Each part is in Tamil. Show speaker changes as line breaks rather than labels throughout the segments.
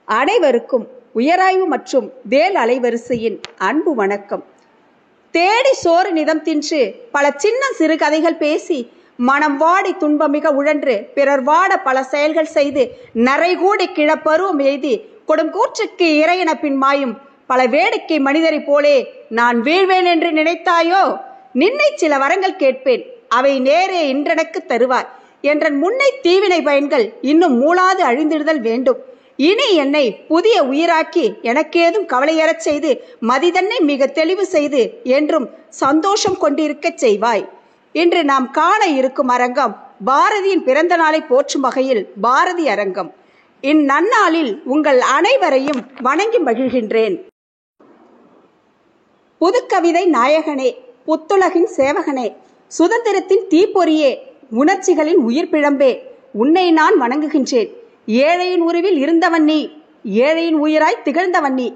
அனைவருக்கும் உயராய்வு மற்றும் வேல் அலைவரிசையின் அன்பு வணக்கம். தேடி சோறு நிதம் தின்று பல சின்ன சிறு கதைகள் பேசி மனம் வாடி துன்பமிக உழன்று பிறர் வாட பல செயல்கள் செய்து நரைகூடி கிழப்பருவம் எய்தி கொடுங்கூற்றுக்கு இறையென பின் மாயும் பல வேடிக்கை மனிதரை போலே நான் வீழ்வேன் என்று நினைத்தாயோ? நின்னை சில வரங்கள் கேட்பேன், அவை நேரே இன்றெனக்கு தருவாய் என்றன் முன்னை தீவினை பயன்கள் இன்னும் மூளாது அழிந்திடுதல் வேண்டும். இனி என்னை புதிய உயிராக்கி எனக்கேதும் கவலையறச் செய்து மதிதன்னை மிக தெளிவு செய்து என்றும் சந்தோஷம் கொண்டிருக்கச் செய்வாய். இன்று நாம் காண இருக்கும் அரங்கம் பாரதியின் பிறந்த நாளை போற்றும் வகையில் பாரதி அரங்கம். இந்நன்னாளில் உங்கள் அனைவரையும் வணங்கி மகிழ்கின்றேன். புதுக்கவிதை நாயகனே, புத்துலகின் சேவகனே, சுதந்திரத்தின் தீப்பொறியே, உணர்ச்சிகளின் உயிர் பிழம்பே, உன்னை நான் வணங்குகின்றேன். ஏழையின் உருவில் இருந்தவன் நீ, ஏழையின் உயிராய் திகழ்ந்தவன் நீ,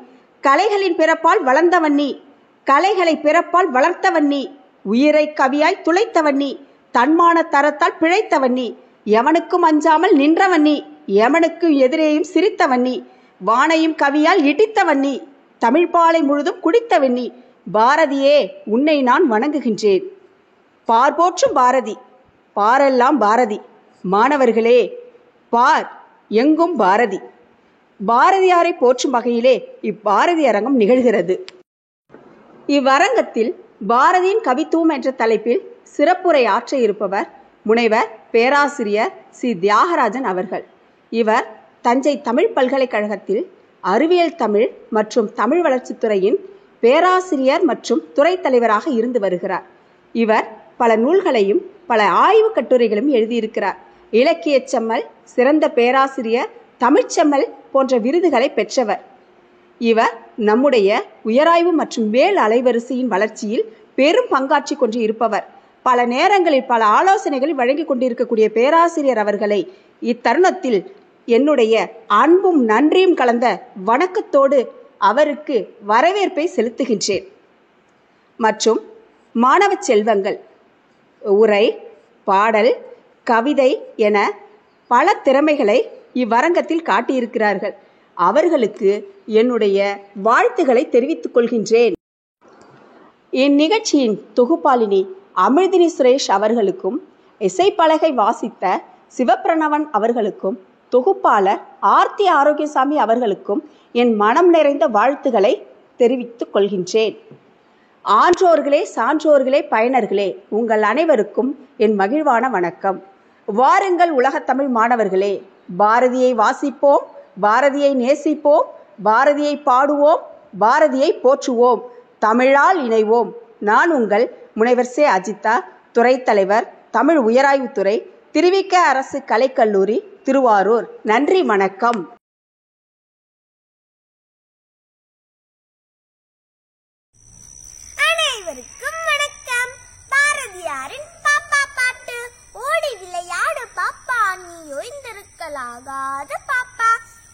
கலைகளின் பிறப்பால் வளர்ந்தவன் நீ, கலைகளை பிறப்பால் வளர்த்தவன் நீ, உயிரை கவியாய் துளைத்தவன் நீ, தன்மான தரத்தால் பிழைத்தவன் நீ, எவனுக்கும் அஞ்சாமல் நின்றவன் நீ, எவனுக்கும் எதிரேயும் சிரித்தவன் நீ, வானையும் கவியால் இடித்தவன் நீ, தமிழ்பாலை முழுதும் குடித்தவன் நீ. பாரதியே, உன்னை நான் வணங்குகின்றேன். பார்போற்றும் பாரதி, பாரெல்லாம் பாரதி. மாணவர்களே, பார் எங்கும் பாரதி. பாரதியாரை போற்றும் வகையிலே இப்பாரதி அரங்கம் நிகழ்கிறது. இவ்வரங்கத்தில் பாரதியின் கவித்துவம் என்ற தலைப்பில் சிறப்புரை ஆற்ற இருப்பவர் முனைவர் பேராசிரியர் சி தியாகராஜன் அவர்கள். இவர் தஞ்சை தமிழ் பல்கலைக்கழகத்தில் அறிவியல் தமிழ் மற்றும் தமிழ் வளர்ச்சித்துறையின் பேராசிரியர் மற்றும் துறை தலைவராக இருந்து வருகிறார். இவர் பல நூல்களையும் பல ஆய்வு கட்டுரைகளும் எழுதியிருக்கிறார். இலக்கிய செம்மல், சிறந்த பேராசிரியர், தமிழ்ச்செம்மல் போன்ற விருதுகளை பெற்றவர். இவர் நம்முடைய உயராய்வு மற்றும் வேல் அலைவரிசையின் வளர்ச்சியில் பெரும் பங்காற்றி கொண்டு இருப்பவர். பல நேரங்களில் பல ஆலோசனைகளை வழங்கி கொண்டிருக்கக்கூடிய பேராசிரியர் அவர்களை இத்தருணத்தில் என்னுடைய அன்பும் நன்றியும் கலந்த வணக்கத்தோடு அவருக்கு வரவேற்பை செலுத்துகின்றேன். மற்றும் மாணவ செல்வங்கள் உரை, பாடல், கவிதை என பல திறமைகளை இவ்வரங்கத்தில் காட்டியிருக்கிறார்கள். அவர்களுக்கு என்னுடைய வாழ்த்துக்களை தெரிவித்துக் கொள்கின்றேன். இந்நிகழ்ச்சியின் தொகுப்பாளினி அமிர்தினி சுரேஷ் அவர்களுக்கும், இசைப்பலகை வாசித்த சிவபிரணவன் அவர்களுக்கும், தொகுப்பாளர் ஆர்த்தி ஆரோக்கியசாமி அவர்களுக்கும் என் மனம் நிறைந்த வாழ்த்துக்களை தெரிவித்துக் கொள்கின்றேன். ஆன்றோர்களே, சான்றோர்களே, பயனர்களே, உங்கள் அனைவருக்கும் என் மகிழ்வான வணக்கம். வாருங்கள் உலகத்தமிழ் மாணவர்களே, பாரதியை வாசிப்போம், பாரதியை நேசிப்போம், பாரதியை பாடுவோம், பாரதியை போற்றுவோம், தமிழால் இணைவோம். நான் உங்கள் முனைவர் சே அஜிதா, துறை தலைவர், தமிழ் உயராய்வுத்துறை, திருவிக அரசு கலைக்கல்லூரி, திருவாரூர். நன்றி, வணக்கம்.
அனைவருக்கும் வணக்கம். பாரதியாரின் பாப்பா பாட்டு. ஓடி விளையாடு பாப்பா, நீ ஓய்ந்திருக்கலாகாத பாப்பா,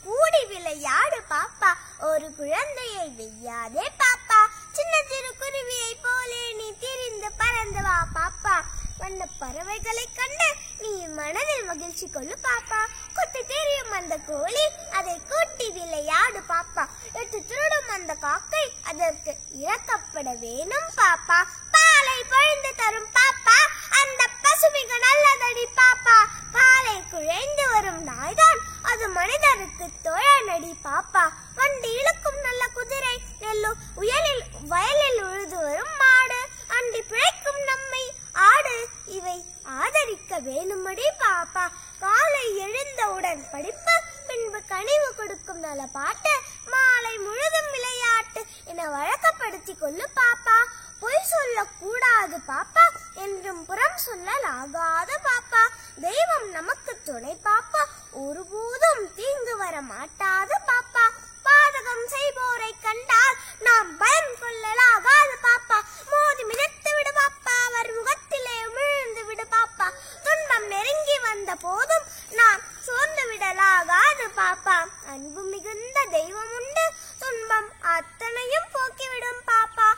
கூடி விளையாடு பாப்பா, ஒரு குழந்தையை வெய்யாதே பாப்பா, சின்ன சிறு குருவியை போலே நீ திரிந்து பறந்து வா பாப்பா, வண்ண பறவைகளை கண்டு நீ மனதில் மகிழ்ச்சி கொள்ளு பாப்பா, கொத்தி தெரியும் அந்த கோழி, அதை கூட்டி விளையாடு பாப்பா, எட்டு திருடும் அந்த காக்கை, அதற்கு இறக்கப்பட வேணும் பாப்பா, பாலை பொழிந்து தரும் பாப்பா, அந்த பசு மிக நல்லதடி பாப்பா, பாலை குழைந்து வரும் நாய்தான் அது மனிதருக்கு தோழனடி பாப்பா, வண்டி இழுக்கும் நல்ல குதிரை, நெல்லும் உயலில் வயலில் உழுது வரும் மாடு, அண்டி பிழைக்கும் நம்மை ஆடு, இவை ஆதரிக்க வேணுமடி பாப்பா, காலை எழுந்தவுடன் படிப்பு, பின்பு கனிவு கொடுக்கும் நல்ல பாட்டு, மாலை முழுதும் விளையாட்டு என வழக்கப்படுத்தி கொள்ளு பாப்பா, பொய் சொல்ல கூடாது பாப்பா, என்றும் புறம் சொல்லலாகாத பாப்பா, தெய்வம் நமக்கு துணை பாப்பா, ஒருபோதும் தீங்கு வர மாட்டாது பாப்பா, பாதகம் செய்வோரை கண்டால் நாம் பயம் கொள்ளலாகாது பாப்பா, மோதி மிதித்து விடு பாப்பா, அவர் முகத்திலே விழுந்து விடு பாப்பா, துன்பம் நெருங்கி வந்த போதும் நாம் சோர்ந்து விடலாகாது பாப்பா, அன்பு மிகுந்த தெய்வம் உண்டு, துன்பம் அத்தனையும் போக்கிவிடும் பாப்பா,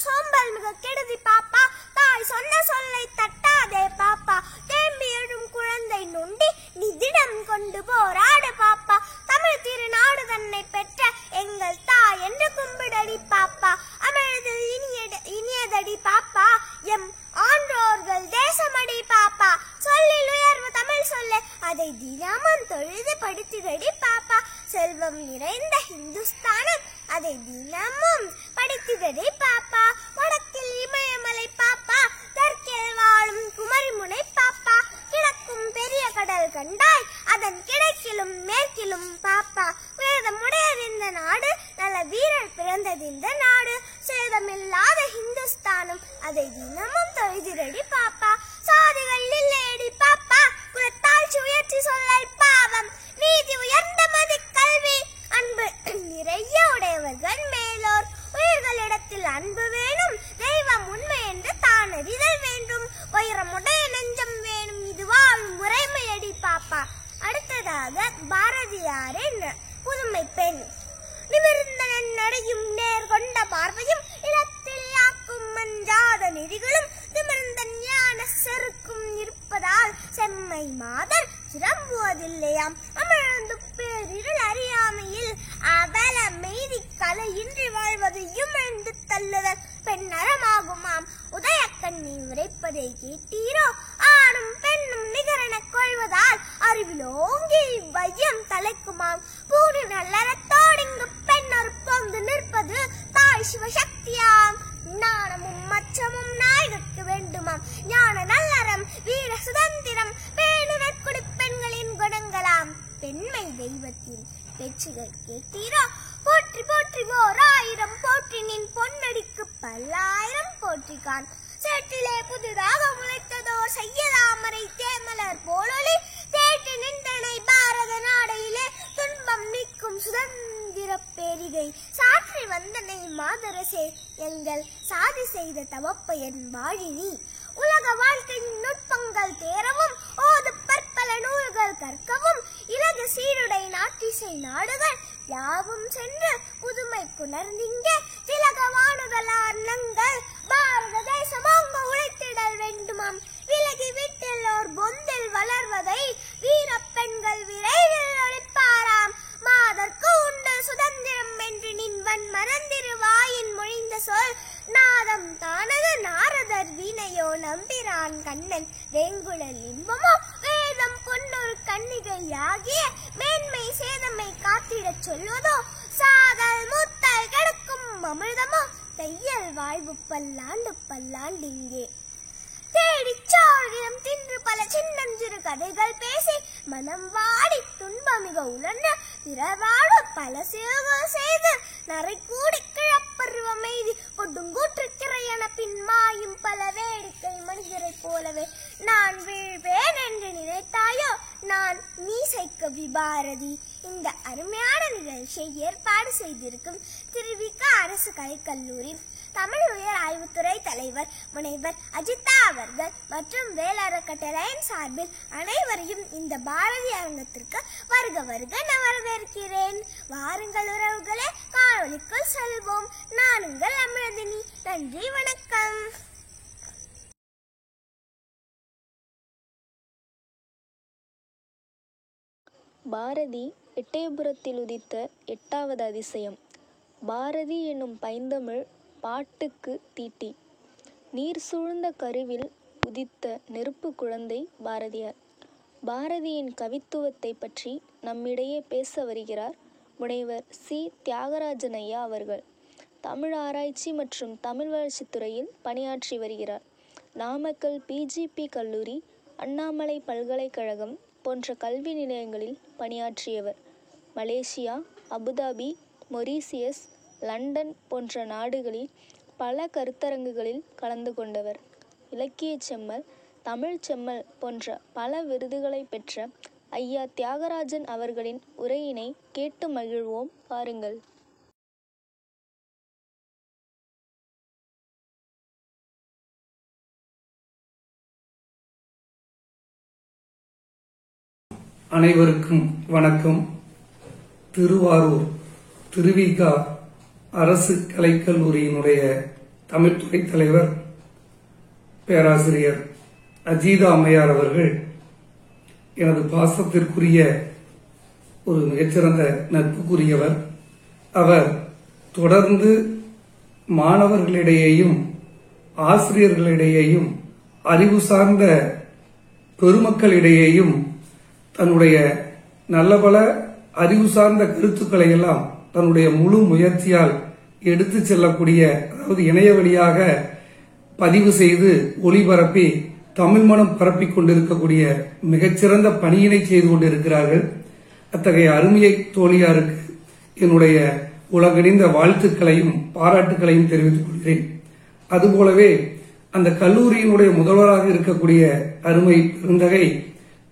சோம்பல் மிக கெடுதி பாப்பா, தாய் சொன்ன சொல்லை தட்டாதே பாப்பா, தேம்பி எழும் குழந்தை நொண்டி நிதிடம் கொண்டு போராடு பாப்பா, தமிழ் திருநாடு செல்வம் நிறைந்த ஹிந்துஸ்தானம் அதை தினமும் படித்திடடி பாப்பா. வடக்கில் இமயமலை பாப்பா, தெற்கில் வாழும் குமரிமுனை பாப்பா, கிழக்கும் பெரிய கடல் கண்டாய் அதன் கிழக்கிலும் மேற்கிலும் பாப்பா. வேதமுடையது இந்த நாடு, நல்ல வீரர் பிறந்தது இந்த நாடு, சேதமில்லாத ஹிந்துஸ்தானம் அதை தினமும் தொழுதிரடி பாப்பா. சாதிகள் இல்லையடி பாப்பா, குலத்தாழ்ச்சி உயர்ச்சி சொல்லல் பாவம், நீதி உயர்ந்த மதி கல்வி, அன்பு நிறைய உடையவர்கள் மேலோர், உயிர்களிடத்தில் அன்பு வேணும், தெய்வம் உண்மை என்று தான் அறிதல் வேண்டும், உயரமுடைய நெஞ்சம் வேணும், இது வாழும் முறைமையடி பாப்பா. அடுத்ததாக பாரதியாரின் புதுமை பெண். நிமிர்ந்த நடையும் நேர்கொண்ட பார்வையும் இடத்தில் யாக்கும் மஞ்சாத நெறிகளும் நிமிர்ந்த ஞான செருக்கும் இருப்பதால் செம்மை மாதர் சிரம்புவதில்லையாம். அமர்ந்து பேரில் அறியாமையில் அவல மெய்தி கலையின்றி வாழ்வது இமிழ்ந்து தள்ளுதல் பெண்ணறமாகுமாம். உதயக்கண்ணி உரைப்பதை கேட்டீரோ, ஆணும் பெண்ணும் நிகரென கொள்வதால் அறிவிலோங்கி வையம் தலைக்குமாம். பூரி நல்லறத்தோடு இங்கு பெண்ணொரு பொங்கு நிற்பது தாய் சிவசக்தியாம். ஞானமும் மச்சமும் நாயகற்கு வேண்டுமாம், ஞான நல்லறம் வீர சுதந்திரம் பேணுநற்குடி பெண்களின் குணங்களாம். பெண்மை தெய்வத்தின் பேச்சுகள் கேட்டீரோ, போற்றி போற்றி ஓர் ஆயிரம் போற்றி நின் பொன்னடிக்கு பல்லாயிரம் போற்றிக்கான். சேற்றிலே புதிதாக முளைத்ததோர் செய்யதாமரை தேமலர் போலொலி தேற்றி நின்றனை பாரத நாடையிலே துன்பம் நீக்கும் சுதந்திர பேரிகை சாற்றி வந்தனை மாதரசே எங்கள் சாதி செய்த தவப்பயன் வாழினி. உலக வாழ்க்கையின் நுட்பங்கள் தேரவும் ஓது பற்பல நூல்கள் கற்கவும் இலகு சீருடை நாட்டிசை நாடுகள் யாவும் சென்று புதுமை குணர்ந்திங்கே திலகவானுதலார் நங்கள் பாரத தேசமாங்க உழைத்திடல் வேண்டுமாம். விலகி விட்டெல்லோர் பொந்தில் வளர்வதை வீர பெண்கள் விரைவில் ஒழிப்பாராம். மாதர்க்கு உண்டு சுதந்திரம் என்று நின்வன் மறந்திருவாயின் மொழிந்த சொல் நாதம் தானது நாரதர் வீணையோ நம்பிரான் கண்ணன் வேங்குழல் இன்பமோ வேதம் கொண்டொரு கன்னிகை ஆகிய மேன்மை சேதமை காத்திடச் சொல்வதோ சாதல் முத்தல் கிடக்கும் அமிர்தமோ தையல் வாழ்வு பல்லாண்டு பல்லாண்டு இங்கே. தேடிச்சாரியம் தின்று பல சின்னஞ்சிறு கதைகள் பேசி மனம் வாடி துன்பமிக உழன்று பிறவாடு பல சேவல் செய்து நரை கூடி கிழப்பருவம் எய்தி கொடுங்கூற்று கிரையன பின்மாயும் பல வேடிக்கை மனிதரை போலவே நான் வீழ்வேன் என்று நினைத்தாயோ நான் மீசைக்க விபாரதி. இந்த அருமையான நிகழ்ச்சியை ஏற்பாடு செய்திருக்கும் திருவிக அரசு கலைக்கல்லூரி தமிழ் உயர் ஆய்வுத்துறை தலைவர் முனைவர் அஜிதா அவர்கள் மற்றும் வேலறக்கட்டளையின் சார்பில் அனைவரையும் இந்த பாரதி அரங்கத்திற்கு வருக வருக நான் வரவேற்கிறேன். வாருங்கள் உறவுகளே, காணொளிக்குள் செல்வோம். நான் உங்கள் அமிர்தினி. நன்றி, வணக்கம்.
பாரதி எட்டயபுரத்தில் உதித்த 8வது அதிசயம். பாரதி என்னும் பைந்தமிழ் பாட்டுக்கு தீட்டி. நீர் சூழ்ந்த கருவில் உதித்த நெருப்பு குழந்தை பாரதியார். பாரதியின் கவித்துவத்தை பற்றி நம்மிடையே பேச வருகிறார் முனைவர் சி. தியாகராஜன் ஐயா அவர்கள். தமிழ் ஆராய்ச்சி மற்றும் தமிழ் வளர்ச்சித் துறையில் பணியாற்றி வருகிறார். நாமக்கல் PGP கல்லூரி, அண்ணாமலை பல்கலைக்கழகம் போன்ற கல்வி நிலையங்களில் பணியாற்றியவர். மலேசியா, அபுதாபி, மொரீசியஸ், லண்டன் போன்ற நாடுகளில் பல கருத்தரங்குகளில் கலந்து கொண்டவர். இலக்கிய செம்மல், தமிழ் செம்மல் போன்ற பல விருதுகளை பெற்ற ஐயா தியாகராஜன் அவர்களின் உரையினை கேட்டு மகிழ்வோம். பாருங்கள்.
அனைவருக்கும் வணக்கம். திருவாரூர் திருவிக அரசு கலைக்கல்லூரியினுடைய தமிழ்துறை தலைவர் பேராசிரியர் அஜிதா அம்மையார் அவர்கள் எனது பாசத்திற்குரிய ஒரு மிகச்சிறந்த நட்புக்குரியவர். அவர் தொடர்ந்து மாணவர்களிடையேயும் ஆசிரியர்களிடையேயும் அறிவு சார்ந்த பெருமக்களிடையேயும் தன்னுடைய நல்ல பல அறிவு சார்ந்த கருத்துக்களை எல்லாம் தன்னுடைய முழு முயற்சியால் எடுத்து செல்லக்கூடிய, அதாவது இணைய வழியாக பதிவு செய்து ஒளிபரப்பி தமிழ் மனம் பரப்பிக் கொண்டிருக்கக்கூடிய மிகச்சிறந்த பணியினை செய்து கொண்டிருக்கிறார்கள். அத்தகைய அருமையை தோழியாருக்கு என்னுடைய உலகணிந்த வாழ்த்துக்களையும் பாராட்டுக்களையும் தெரிவித்துக் கொள்கிறேன். அதுபோலவே அந்த கல்லூரியினுடைய முதல்வராக இருக்கக்கூடிய அருமை பெருந்தகை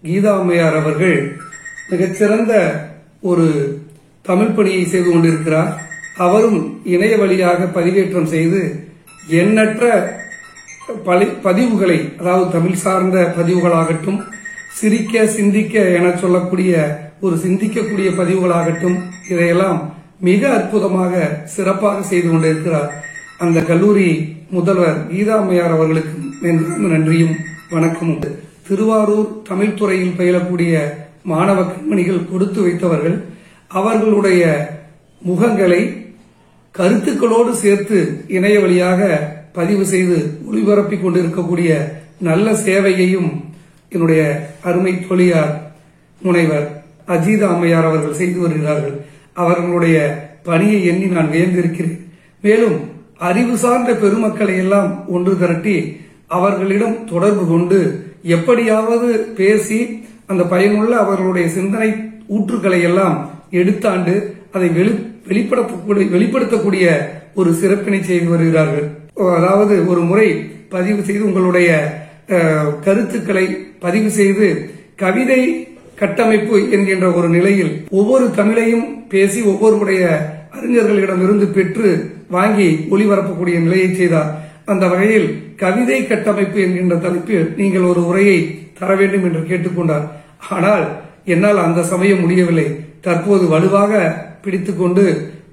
கீதா அம்மையார் அவர்கள் மிகச்சிறந்த ஒரு தமிழ் பணியை செய்து கொண்டிருக்கிறார். அவரும் இணைய வழியாக பதிவேற்றம் செய்து எண்ணற்ற பதிவுகளை, அதாவது தமிழ் சார்ந்த பதிவுகளாகட்டும், சிரிக்க சிந்திக்க என சொல்லக்கூடிய ஒரு சிந்திக்கக்கூடிய பதிவுகளாகட்டும், இதையெல்லாம் மிக அற்புதமாக சிறப்பாக செய்து கொண்டிருக்கிறார். அந்த கல்லூரி முதல்வர் கீதா அம்மையார் அவர்களுக்கு நன்றியும் வணக்கமும். திருவாரூர் தமிழ் துறையில் பயிலக்கூடிய மாணவ கண்மணிகள் கொடுத்து வைத்தவர்கள் அவர்களுடைய முகங்களை கருத்துக்களோடு சேர்த்து இணைய வழியாக பதிவு செய்து ஒளிபரப்பிக் கொண்டிருக்கக்கூடிய நல்ல சேவையையும் என்னுடைய அருமை தோழியார் முனைவர் அஜீதா அம்மையார் அவர்கள் செய்து வருகிறார்கள். அவர்களுடைய பணியை எண்ணி நான் வியந்திருக்கிறேன். மேலும் அறிவு சார்ந்த பெருமக்களை எல்லாம் ஒன்று திரட்டி அவர்களிடம் தொடர்பு கொண்டு எப்படியாவது பேசி அந்த பயனுள்ள அவர்களுடைய சிந்தனை ஊற்றுக்களை எல்லாம் எடுத்தாண்டு அதை வெளிப்படுத்தக்கூடிய ஒரு சிறப்பினை செய்து வருகிறார்கள். அதாவது ஒரு முறை பதிவு செய்து உங்களுடைய கருத்துக்களை பதிவு செய்து கவிதை கட்டமைப்பு என்கின்ற ஒரு நிலையில் ஒவ்வொரு தமிழையும் பேசி ஒவ்வொருடைய அறிஞர்களிடமிருந்து பெற்று வாங்கி ஒளிபரப்பக்கூடிய நிலையை செய்தார். அந்த வகையில் கவிதை கட்டமைப்பு என்கின்ற தலைப்பில் நீங்கள் ஒரு உரையை தர வேண்டும் என்று கேட்டுக்கொண்டார். ஆனால் என்னால் அந்த சமயம் முடியவில்லை. தற்போது வலுவாக பிடித்துக்கொண்டு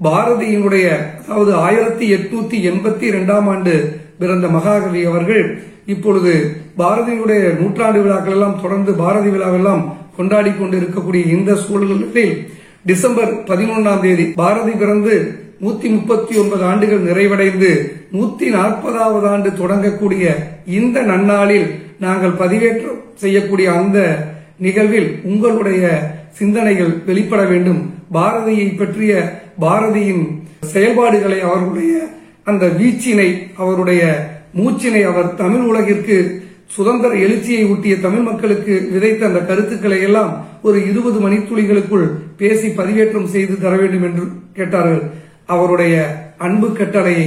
பாரதியினுடைய, அதாவது 1882 ஆண்டு பிறந்த மகாகவி அவர்கள் இப்பொழுது பாரதியுடைய நூற்றாண்டு விழாக்கள் எல்லாம் தொடர்ந்து பாரதி விழாவெல்லாம் கொண்டாடி கொண்டு இருக்கக்கூடிய இந்த சூழலில் டிசம்பர் 11 பாரதி பிறந்து 139 ஆண்டுகள் நிறைவடைந்து 140வது ஆண்டு தொடங்கக்கூடிய இந்த நன்னாளில் நாங்கள் பதிவேற்றம் செய்யக்கூடிய அந்த நிகழ்வில் உங்களுடைய சிந்தனைகள் வெளிப்பட வேண்டும். பாரதியை பற்றிய பாரதியின் செயல்பாடுகளை, அவர்களுடைய அந்த வீச்சினை, அவருடைய மூச்சினை, அவர் தமிழ் உலகிற்கு சுதந்திர எழுச்சியை ஊட்டிய தமிழ் மக்களுக்கு விதைத்த அந்த கருத்துக்களை எல்லாம் ஒரு 20 மணித்துளிகளுக்குள் பேசி பதிவேற்றம் செய்து தர வேண்டும் என்று கேட்டார்கள். அவருடைய அன்பு கட்டளையை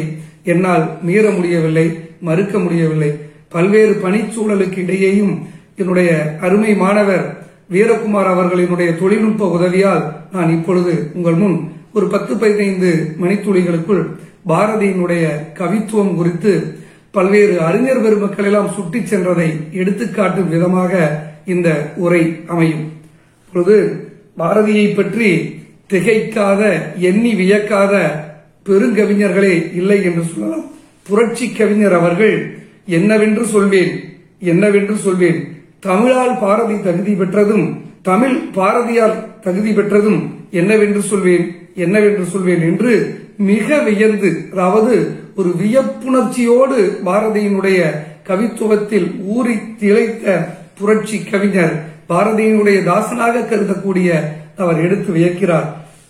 என்னால் மீற முடியவில்லை, மறுக்க முடியவில்லை. பல்வேறு பணிச்சூழலுக்கு இடையேயும் என்னுடைய அருமை மாணவர் வீரகுமார் அவர்களினுடைய தொழில்நுட்ப உதவியால் நான் இப்பொழுது உங்கள் முன் ஒரு 10-15 மணித்துளிகளுக்குள் பாரதியினுடைய கவித்துவம் குறித்து பல்வேறு அறிஞர் பெருமக்கள் எல்லாம் சுட்டிச் சென்றதை எடுத்துக்காட்டும் விதமாக இந்த உரை அமையும். இப்பொழுது பாரதியை பற்றி திகைக்காத, எண்ணி வியக்காத பெருங்கவிஞர்களே இல்லை என்று சொல்லலாம். புரட்சி கவிஞர் அவர்கள் என்னவென்று சொல்வேன், தமிழால் பாரதி தகுதி பெற்றதும் தமிழ் பாரதியால் தகுதி பெற்றதும் என்னவென்று சொல்வேன் என்று மிக வியந்து, அதாவது ஒரு வியப்புணர்ச்சியோடு பாரதியினுடைய கவித்துவத்தில் ஊறி திளைத்த புரட்சி கவிஞர், பாரதியினுடைய தாசனாக கருதக்கூடிய அவர் எடுத்து வியக்கிறார்.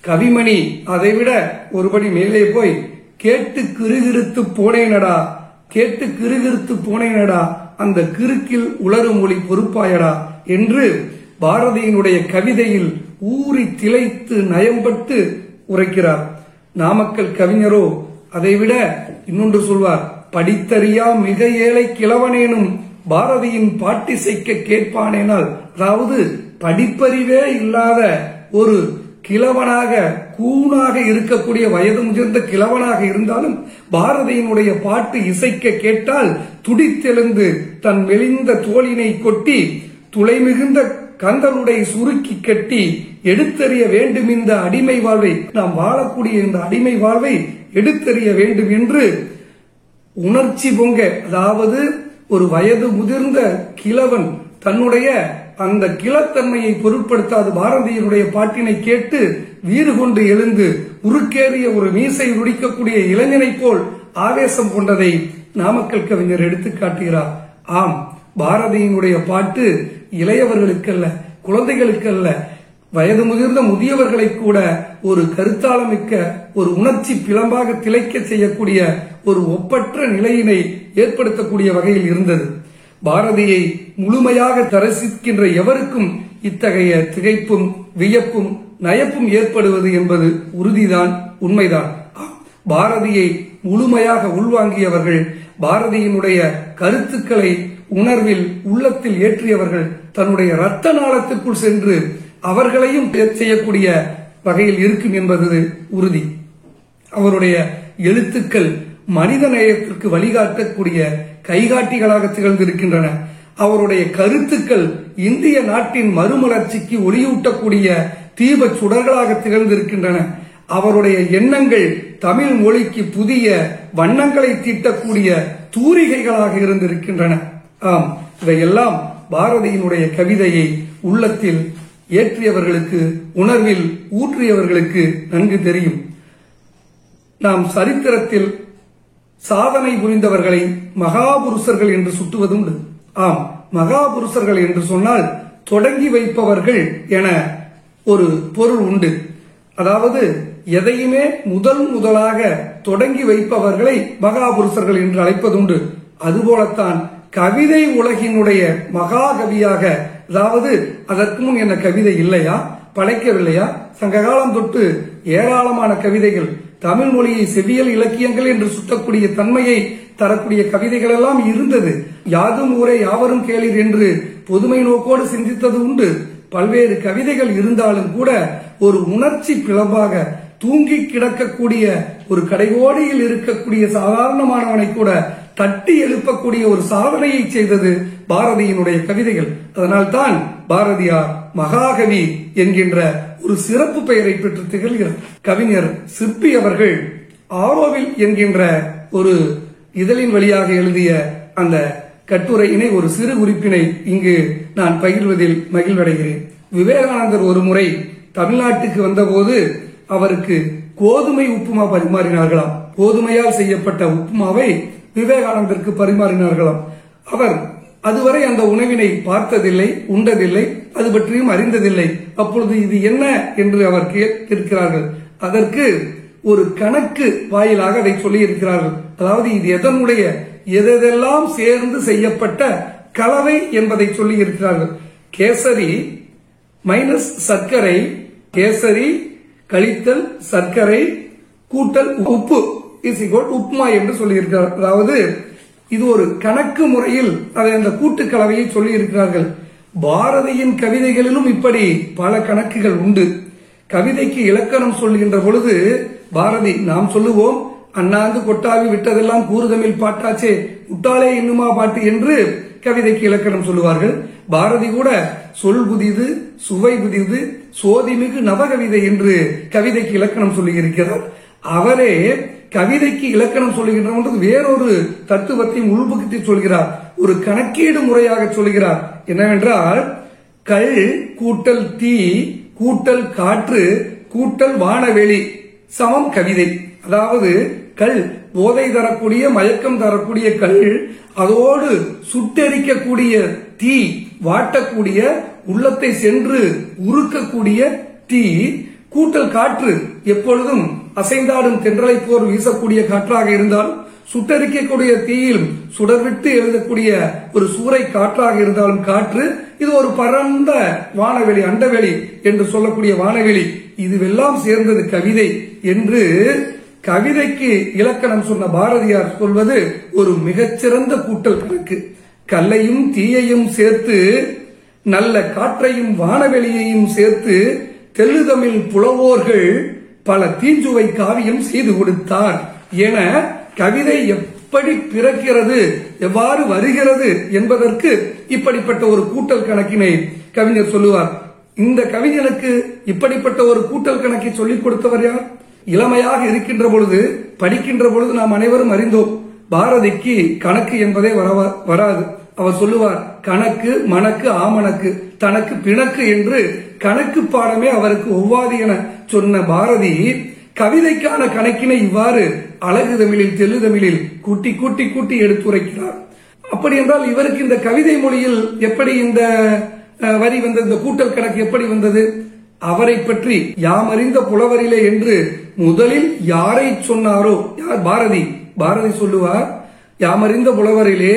கவிமணி அதைவிட ஒருபடி மேலே போய் கேட்டு கிறுகிறுத்து போனேனடா அந்த கிறுக்கில் உளறு மொழி பொறுப்பாயடா என்று பாரதியினுடைய கவிதையில் ஊறி திளைத்து நயம்பட்டு உரைக்கிறார். நாமக்கல் கவிஞரோ அதைவிட இன்னொன்று சொல்வார். படித்தறியா மிக ஏழை கிழவனேனும் பாரதியின் பாட்டிசைக்க கேட்பானேனால், அதாவது படிப்பறிவே இல்லாத ஒரு கிழவனாக, கூணாக இருக்கக்கூடிய வயது முதிர்ந்த கிழவனாக இருந்தாலும் பாரதியினுடைய பாட்டு இசைக்க கேட்டால் துடித்தெழுந்து தன் மெலிந்த தோளினை கொட்டி துளை மிகுந்த கந்தனுடைய சுருக்கி கட்டி எடுத்தறிய வேண்டும் இந்த அடிமை வாழ்வை, நாம் வாழக்கூடிய இந்த அடிமை வாழ்வை எடுத்தறிய வேண்டும் என்று உணர்ச்சி பொங்க, அதாவது ஒரு வயது முதிர்ந்த கிழவன் தன்னுடைய அந்த கிளத்தன்மையை பொருட்படுத்தாது பாரதியினுடைய பாட்டினை கேட்டு வீறு கொண்டு எழுந்து உருக்கேறிய ஒரு மீசை முடிக்கக்கூடிய இளைஞனை போல் ஆவேசம் கொண்டதை நாமக்கல் கவிஞர் எடுத்து காட்டுகிறார். ஆம், பாரதியினுடைய பாட்டு இளையவர்களுக்கல்ல, குழந்தைகளுக்கல்ல, வயது முதிர்ந்த முதியவர்களை கூட ஒரு கருத்தாளமிக்க ஒரு உணர்ச்சி பிளம்பாக திளைக்க செய்யக்கூடிய ஒரு ஒப்பற்ற நிலையினை ஏற்படுத்தக்கூடிய வகையில் இருந்தது. பாரதியை முழுமையாக தரிசிக்கின்ற எவருக்கும் இத்தகைய திகைப்பும் வியப்பும் நயப்பும் ஏற்படுவது என்பது உறுதிதான், உண்மைதான். பாரதியை முழுமையாக உள்வாங்கியவர்கள், பாரதியினுடைய கருத்துக்களை உணர்வில் உள்ளத்தில் ஏற்றியவர்கள் தன்னுடைய இரத்த நாளத்திற்குள் சென்று அவர்களையும் செய்யக்கூடிய வகையில் இருக்கும் என்பது உறுதி. அவருடைய எழுத்துக்கள் மனித நேயத்திற்கு வழிகாட்டக்கூடிய கைகாட்டிகளாக திகழ்ந்திருக்கின்றன. அவருடைய கருத்துக்கள் இந்திய நாட்டின் மறுமலர்ச்சிக்கு ஒளியூட்டக்கூடிய தீப சுடர்களாக திகழ்ந்திருக்கின்றன. அவருடைய எண்ணங்கள் தமிழ் மொழிக்கு புதிய வண்ணங்களை தீட்டக்கூடிய தூரிகைகளாக இருந்திருக்கின்றன. ஆம், இவையெல்லாம் பாரதியினுடைய கவிதையை உள்ளத்தில் ஏற்றியவர்களுக்கு, உணர்வில் ஊற்றியவர்களுக்கு நன்கு தெரியும். நாம் சரித்திரத்தில் சாதனை புரிந்தவர்களை மகாபுருஷர்கள் என்று சுட்டுவதுண்டு. ஆம், மகாபுருஷர்கள் என்று சொன்னால் தொடங்கி வைப்பவர்கள் என ஒரு பொருள் உண்டு. அதாவது எதையுமே முதலாக தொடங்கி வைப்பவர்களை மகாபுருஷர்கள் என்று அழைப்பதுண்டு. அதுபோலத்தான் கவிதை உலகினுடைய மகாகவியாக, அதாவது அதற்கு முன் என்ன கவிதை இல்லையா, படைக்கவில்லையா? சங்ககாலம் தொட்டு ஏராளமான கவிதைகள், தமிழ் மொழியை செவ்வியல் இலக்கியங்கள் என்று சுட்டக்கூடிய தன்மையை தரக்கூடிய கவிதைகள் எல்லாம் இருந்தது. யாதும் ஊரே யாவரும் கேளீர் என்று பொதுமை நோக்கோடு சிந்தித்தது உண்டு. பல்வேறு கவிதைகள் இருந்தாலும் கூட ஒரு உணர்ச்சி பிளவாக தூங்கி கிடக்கக்கூடிய ஒரு கடைகோடியில் இருக்கக்கூடிய சாதாரணமானவனை கூட தட்டி எழுப்பக்கூடிய ஒரு சாதனையை செய்தது பாரதியினுடைய கவிதைகள். அதனால்தான் பாரதியார் மகாகவி என்கின்ற ஒரு சிறப்பு பெயரை பெற்று திகழ்கிறார். கவிஞர் சிற்பி அவர்கள் ஆரோவில் என்கின்ற ஒரு இதழின் வழியாக எழுதிய அந்த கட்டுரையினை, ஒரு சிறு குறிப்பினை இங்கு நான் பகிர்வதில் மகிழ்வடைகிறேன். விவேகானந்தர் ஒரு முறை தமிழ்நாட்டுக்கு வந்தபோது அவருக்கு கோதுமை உப்புமா பரிமாறினார்களாம். கோதுமையால் செய்யப்பட்ட உப்புமாவை விவேகானந்தருக்கு பரிமாறினார்களாம். அவர் அதுவரை அந்த உணவினை பார்த்ததில்லை, உண்டதில்லை, அது பற்றியும் அறிந்ததில்லை. அப்பொழுது இது என்ன என்று அவர் கேட்டிருக்கிறார்கள். அதற்கு ஒரு கணக்கு வாயிலாக அதை சொல்லி இருக்கிறார்கள். அதாவது இது எதனுடைய எதெல்லாம் சேர்ந்து செய்யப்பட்ட கலவை என்பதை சொல்லி இருக்கிறார்கள். கேசரி மைனஸ் சர்க்கரை, கேசரி கழித்தல் சர்க்கரை கூட்டல் உப்பு இஸ் ஈக்வல் உப்புமா என்று சொல்லி இருக்கிறார். அதாவது இது ஒரு கணக்கு முறையில் அதை அந்த கூட்டு கலவையை சொல்லி இருக்கிறார்கள். பாரதியின் கவிதைகளிலும் இப்படி பல கணக்குகள் உண்டு. கவிதைக்கு இலக்கணம் சொல்லுகின்ற பொழுது பாரதி, நாம் சொல்லுவோம் அண்ணாந்து கொட்டாவி விட்டதெல்லாம் கூறுதமிழ் பாட்டாச்சே முட்டாளே இன்னுமா பாட்டு என்று கவிதைக்கு இலக்கணம் சொல்லுவார்கள். பாரதி கூட சொல் புதிது, சுவை புதிது, சோதிமிகு நவகவிதை என்று கவிதைக்கு இலக்கணம் சொல்லி இருக்கிறார். அவரே கவிதைக்கு இலக்கணம் சொல்லுகின்ற போது வேறொரு தத்துவத்தையும் உள்புகுத்தி சொல்கிறார். ஒரு கணக்கீடு முறையாக சொல்கிறார். என்னவென்றால் கல் கூட்டல் தீ கூட்டல் காற்று கூட்டல் வானவெளி சமம் கவிதை. அதாவது கல் போதை தரக்கூடிய, மயக்கம் தரக்கூடிய கல், அதோடு சுட்டெரிக்கக்கூடிய தீ, வாட்டக்கூடிய, உள்ளத்தை சென்று உருக்கக்கூடிய தீ, கூட்டல் காற்று, எப்பொழுதும் அசைந்தாடும் தென்றலை போர் வீசக்கூடிய காற்றாக இருந்தாலும், சுட்டரிக்கக்கூடிய தீயில் சுடர்விட்டு எழுதக்கூடிய ஒரு சூறை காற்றாக இருந்தாலும் காற்று, இது ஒரு பரந்த வானவெளி, அண்டவெளி என்று சொல்லக்கூடிய வானவெளி, இதுவெல்லாம் சேர்ந்தது கவிதை என்று கவிதைக்கு இலக்கணம் சொன்ன பாரதியார் சொல்வது ஒரு மிகச்சிறந்த கூட்டல் கணக்கு. கல்லையும் தீயையும் சேர்த்து, நல்ல காற்றையும் வானவெளியையும் சேர்த்து தெல்லுதமிழ் புலவோர்கள் பல தீஞ்சுவை காவியம் செய்து கொடுத்தார் என கவிதை எப்படி பிறக்கிறது, எவ்வாறு வருகிறது என்பதற்கு இப்படிப்பட்ட ஒரு கூட்டல் கணக்கினை கவிஞர் சொல்லுவார். இந்த கவிஞனுக்கு இப்படிப்பட்ட ஒரு கூட்டல் கணக்கை சொல்லிக் கொடுத்தவர் யார்? இளமையாக இருக்கின்ற பொழுது, படிக்கின்ற பொழுது நாம் அனைவரும் அறிந்தோம், பாரதிக்கு கணக்கு என்பதே வராது. அவர் சொல்லுவார், கணக்கு மணக்கு ஆமணக்கு தனக்கு பிணக்கு என்று கணக்கு பாடமே அவருக்கு ஒவ்வாது என சொன்ன பாரதி கவிதைக்கான கணக்கினை இவ்வாறு அழகு தமிழில், தெல்லு தமிழில் கூட்டி கூட்டி கூட்டி எடுத்துரைக்கிறார். அப்படி என்றால் இவருக்கு இந்த கவிதை மொழியில் எப்படி இந்த வரி வந்தது, இந்த கூட்டல் கணக்கு எப்படி வந்தது? அவரை பற்றி யாமறிந்த புலவரிலே என்று முதலில் யாரை சொன்னாரோ, யார்? பாரதி. பாரதி சொல்லுவார், யாமறிந்த புலவரிலே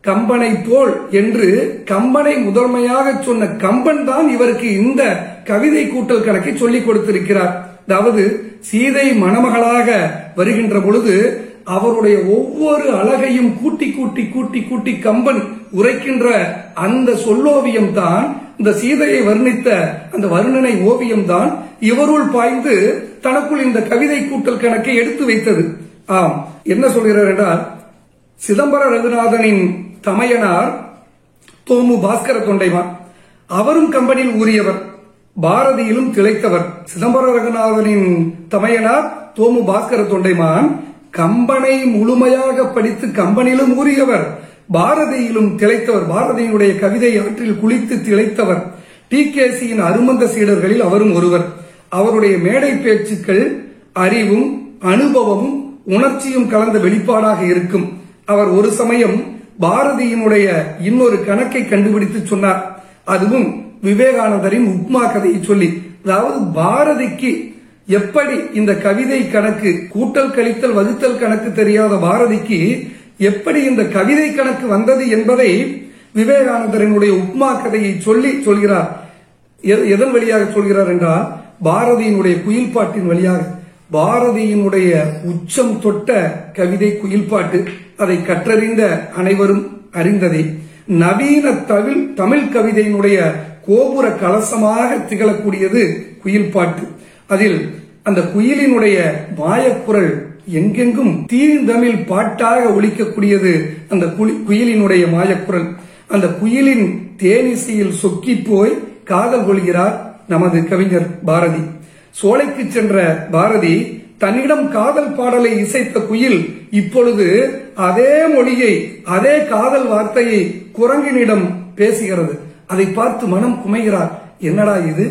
கம்பனை போல் என்று கம்பனை முதன்மையாக சொன்ன கம்பன் தான் இவருக்கு இந்த கவிதை கூட்டல் கணக்கை சொல்லிக் கொடுத்திருக்கிறார். அதாவது சீதை மணமகளாக வருகின்ற பொழுது அவருடைய ஒவ்வொரு அழகையும் கூட்டி கூட்டி கூட்டி கூட்டி கம்பன் உரைக்கின்ற அந்த சொல்லோவியம் தான், இந்த சீதையை வர்ணித்த அந்த வர்ணனை ஓவியம் தான் இவருள் பாய்ந்து தனக்குள் இந்த கவிதை கூட்டல் கணக்கை எடுத்து வைத்தது. ஆம், என்ன சொல்கிறார் என்றால், சிதம்பர ரகுநாதனின் தமையனார் தோமு பாஸ்கர தொண்டைமான், அவரும் கம்பனில் ஊறியவர், பாரதியிலும் திளைத்தவர். சிதம்பர ரகுநாதனின் தமையனார் தோமு பாஸ்கர தொண்டைமான் கம்பனை முழுமையாக படித்து கம்பனிலும் ஊறியவர், பாரதியிலும் திளைத்தவர். பாரதியினுடைய கவிதை ஆற்றில் குளித்து திளைத்தவர். TKCயின் அருமந்த சீடர்களில் அவரும் ஒருவர். அவருடைய மேடை பேச்சுக்கள் அறிவும் அனுபவமும் உணர்ச்சியும் கலந்த வெளிப்பாடாக இருக்கும். அவர் ஒரு சமயம் பாரதியினுடைய இன்னொரு கணக்கை கண்டுபிடித்து சொன்னார். அதுவும் விவேகானந்தரின் உப்மா கதையை சொல்லி. அதாவது பாரதிக்கு எப்படி இந்த கவிதை கணக்கு, கூட்டல் கழித்தல் வகுத்தல் கணக்கு தெரியாத பாரதிக்கு எப்படி இந்த கவிதை கணக்கு வந்தது என்பதை விவேகானந்தரினுடைய உப்மா கதையை சொல்லி சொல்கிறார். எதன் வழியாக சொல்கிறார் என்றால், பாரதியினுடைய குயில் பாட்டின் வழியாக. பாரதியினுடைய உச்சம் தொட்ட கவிதை குயில் பாட்டு. அதை கற்றறிந்த அனைவரும் அறிந்ததே. நவீன தமிழ் கவிதையினுடைய கோபுர கலசமாக திகழக்கூடியது குயில் பாட்டு. அதில் அந்த குயிலினுடைய மாயக்குரல் எங்கெங்கும் தீந்தமிழ் பாட்டாக ஒலிக்கக்கூடியது அந்த குயிலினுடைய மாயக்குரல். அந்த குயிலின் தேனிசையில் சொக்கி போய் காதல் கொள்கிறார் நமது கவிஞர் பாரதி. சோலைக்கு சென்ற பாரதி தன்னிடம் காதல் பாடலை இசைத்த குயில் இப்பொழுது அதே மொழியை, அதே காதல் வார்த்தையை குரங்கினிடம் பேசுகிறது. அதை பார்த்து மனம் குமைகிறார். என்னடா இது,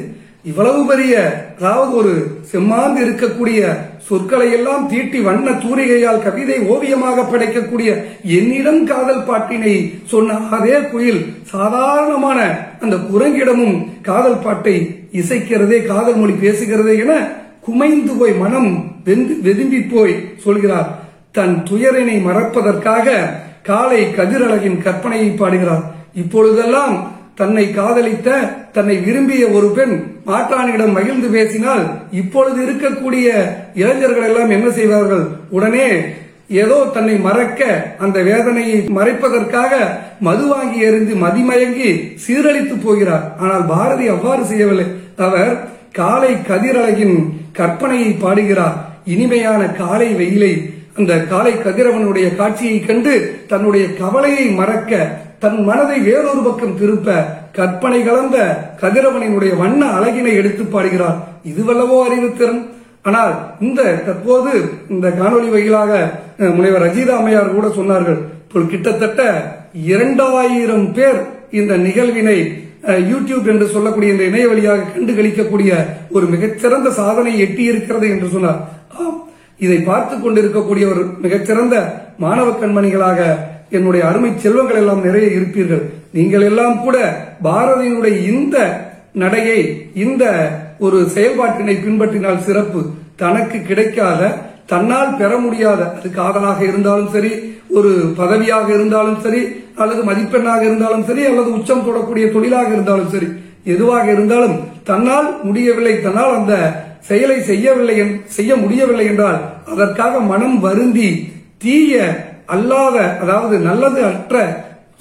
இவ்வளவு பெரிய, அதாவது ஒரு செம்மாந்து இருக்கக்கூடிய சொற்களை எல்லாம் தீட்டி வண்ண தூரிகையால் கவிதை ஓவியமாக படைக்கக்கூடிய என்னிடம் காதல் பாட்டினை சொன்ன அதே குயில் சாதாரணமான அந்த குரங்கிடமும் காதல் பாட்டை இசைக்கிறதே, காதல் மொழி பேசுகிறதே என குமைந்து போய் மனம் வெதும்பி போய் சொல்கிறார். தன் துயரினை மறப்பதற்காக காலை கதிரழகின் கற்பனையை பாடுகிறார். இப்பொழுதெல்லாம் தன்னை காதலித்த, தன்னை விரும்பிய ஒரு பெண் மாற்றானிடம் மகிழ்ந்து பேசினால் இப்பொழுது இருக்கக்கூடிய இளைஞர்கள் எல்லாம் என்ன செய்வார்கள்? உடனே ஏதோ தன்னை மறக்க, அந்த வேதனையை மறைப்பதற்காக மது வாங்கி எறிந்து மதிமயங்கி சீரழித்து போகிறார். ஆனால் பாரதி அவ்வாறு செய்யவில்லை. அவர் காலை கதிரழகின் கற்பனையை பாடுகிறார். இனிமையான காலை வெயிலை, அந்த காலை கதிரவனுடைய காட்சியை கண்டு தன்னுடைய கவலையை மறக்க, தன் மனதை வேறொரு பக்கம் திருப்ப கற்பனை கலந்த கதிரவனினுடைய வண்ண அழகினை எடுத்து பாடுகிறார். இதுவல்லவோ அறிவுத்திறன். ஆனால் தற்போது இந்த காணொலி வகையிலாக முனைவர் ரஜிதா அம்மையார் கூட சொன்னார்கள், கிட்டத்தட்ட 2000 பேர் இந்த நிகழ்வினை யூடியூப் என்று சொல்லக்கூடிய இந்த இணைய வழியாக கண்டுகளிக்கக்கூடிய ஒரு மிகச்சிறந்த சாதனை எட்டியிருக்கிறது என்று சொன்னார். இதை பார்த்து கொண்டிருக்கக்கூடிய ஒரு மிகச்சிறந்த மாணவ கண்மணிகளாக என்னுடைய அருமை செல்வங்கள் எல்லாம் நிறைய இருப்பீர்கள். நீங்கள் எல்லாம் கூட பாரதியினுடைய இந்த நடையை, இந்த ஒரு செயல்பாட்டினை பின்பற்றினால் சிறப்பு. தனக்கு கிடைக்காத, தன்னால் பெற முடியாத, அது காதலாக இருந்தாலும் சரி, ஒரு பதவியாக இருந்தாலும் சரி, அல்லது மதிப்பெண்ணாக இருந்தாலும் சரி, அல்லது உச்சம் தொடக்கூடிய தொழிலாக இருந்தாலும் சரி, எதுவாக இருந்தாலும் தன்னால் முடியவில்லை, தன்னால் அந்த செயலை செய்ய முடியவில்லை என்றால் அதற்காக மனம் வருந்தி தீய அல்லாத, அதாவது நல்லது அற்ற,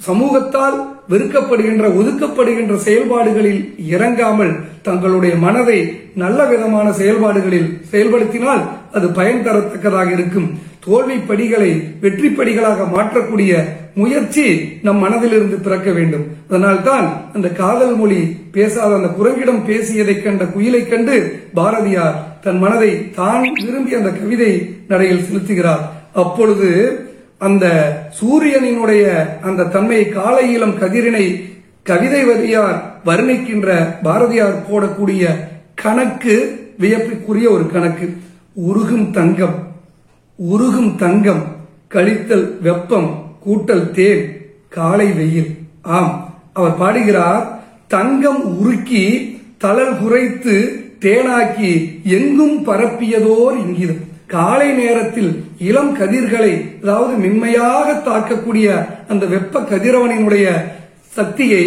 சமூகத்தால் வெறுக்கப்படுகின்ற, ஒதுக்கப்படுகின்ற செயல்பாடுகளில் இறங்காமல் தங்களுடைய மனதை நல்ல விதமான செயல்பாடுகளில் செயல்படுத்தினால் அது பயன் தரத்தக்கதாக இருக்கும். தோல்வி படிகளை வெற்றி படிகளாக மாற்றக்கூடிய முயற்சி நம் மனதிலிருந்து பிறக்க வேண்டும். அதனால்தான் அந்த காதல் மொழி பேசாத அந்த குரங்கிடம் பேசியதை கண்ட குயிலை கண்டு பாரதியார் தன் மனதை தான் விரும்பி அந்த கவிதை நடையில் செலுத்துகிறார். அப்பொழுது அந்த சூரியனினுடைய அந்த தன்மை, காலை இளம் கதிரினை கவிதை வரியார் வர்ணிக்கின்ற பாரதியார் போடக்கூடிய கணக்கு வியப்புக்குரிய ஒரு கணக்கு. உருகும் தங்கம் கழித்தல் வெப்பம் கூட்டல் தேன் காலை வெயில். ஆம், அவர் பாடுகிறார், தங்கம் உருக்கி தளல் குறைத்து தேனாக்கி எங்கும் பரப்பியதோர் இங்கிதம். காலை நேரத்தில் இளம் கதிர்களை, அதாவது மென்மையாக தாக்கக்கூடிய அந்த வெப்ப கதிரவனினுடைய சக்தியை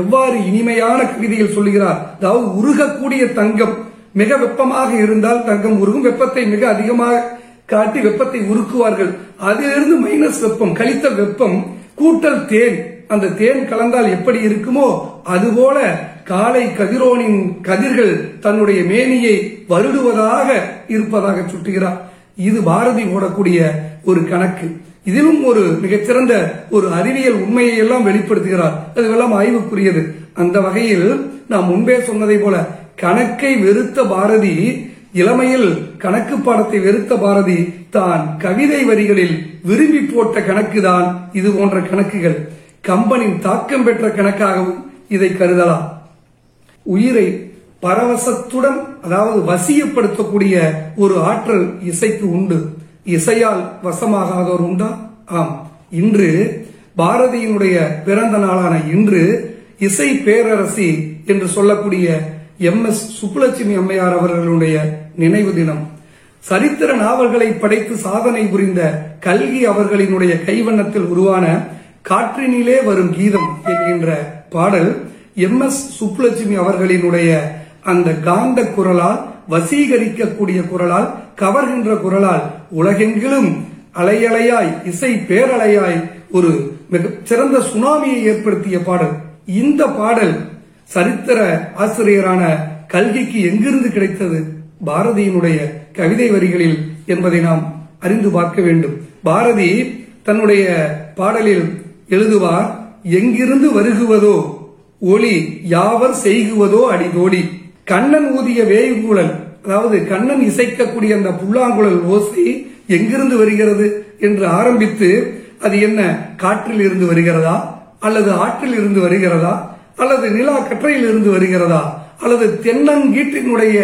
எவ்வாறு இனிமையான கவிதையில் சொல்லுகிறார். அதாவது உருகக்கூடிய தங்கம், மிக வெப்பமாக இருந்தால் தங்கம் உருகும், வெப்பத்தை மிக அதிகமாக காட்டி வெப்பத்தை உருக்குவார்கள். அதிலிருந்து மைனஸ் வெப்பம், கழித்தல் வெப்பம் கூட்டல் தேன், அந்த தேன் கலந்தால் எப்படி இருக்குமோ அதுபோல காலை கதிரோனின் கதிர்கள் தன்னுடைய மேனியை வருடுவதாக இருப்பதாக சுட்டுகிறார். இது பாரதி ஓடக்கூடிய ஒரு கணக்கு. இதிலும் ஒரு மிகச்சிறந்த ஒரு அறிவியல் உண்மையை எல்லாம் வெளிப்படுத்துகிறார். அதுவெல்லாம் ஆய்வுக்குரியது. அந்த வகையில் நாம் முன்பே சொன்னதை போல கணக்கை வெறுத்த பாரதி, இளமையில் கணக்கு பாடத்தை வெறுத்த பாரதி தான் கவிதை வரிகளில் விரும்பி போட்ட கணக்குதான் இது போன்ற கணக்குகள். கம்பனின் தாக்கம் பெற்ற கணக்காகவும் இதை கருதலாம். உயிரை பரவசத்துடன், அதாவது வசியப்படுத்தக்கூடிய ஒரு ஆற்றல் இசைக்கு உண்டு. இசையால் வசமாகாதோர் உண்டா? ஆம். இன்று பாரதியினுடைய பிறந்த நாளான இன்று இசை பேரரசி என்று சொல்லக்கூடிய MS சுப்புலட்சுமி அம்மையார் அவர்களுடைய நினைவு தினம். சரித்திர நாவல்களை படைத்து சாதனை புரிந்த கல்கி அவர்களினுடைய கைவண்ணத்தில் உருவான காற்றினிலே வரும் கீதம் என்கின்ற பாடல் MS சுப்புலட்சுமி அவர்களினுடைய அந்த காந்த குரலால், வசீகரிக்கக்கூடிய குரலால், கவர்கின்ற குரலால் உலகெங்கிலும் அலையலையாய், இசை பேரலையாய் ஒரு மிக சிறந்த சுனாமியை ஏற்படுத்திய பாடல். இந்த பாடல் சரித்திர ஆசிரியரான கல்கிக்கு எங்கிருந்து கிடைத்தது? பாரதியினுடைய கவிதை வரிகளில் என்பதை நாம் அறிந்து பார்க்க வேண்டும். பாரதி தன்னுடைய பாடலில் எழுதுவார், எங்கிருந்து வருகுவதோ ஒளி யாவர் செய்குவதோ அடிதோடி. கண்ணன் ஊதிய வேய்குழல், அதாவது கண்ணன் இசைக்கக்கூடிய அந்த புல்லாங்குழல் ஓசை எங்கிருந்து வருகிறது என்று ஆரம்பித்து, அது என்ன காற்றில் இருந்து வருகிறதா, அல்லது ஆற்றில் இருந்து வருகிறதா, அல்லது நிலா கற்றையில் இருந்து வருகிறதா, அல்லது தென்னங்கீட்டினுடைய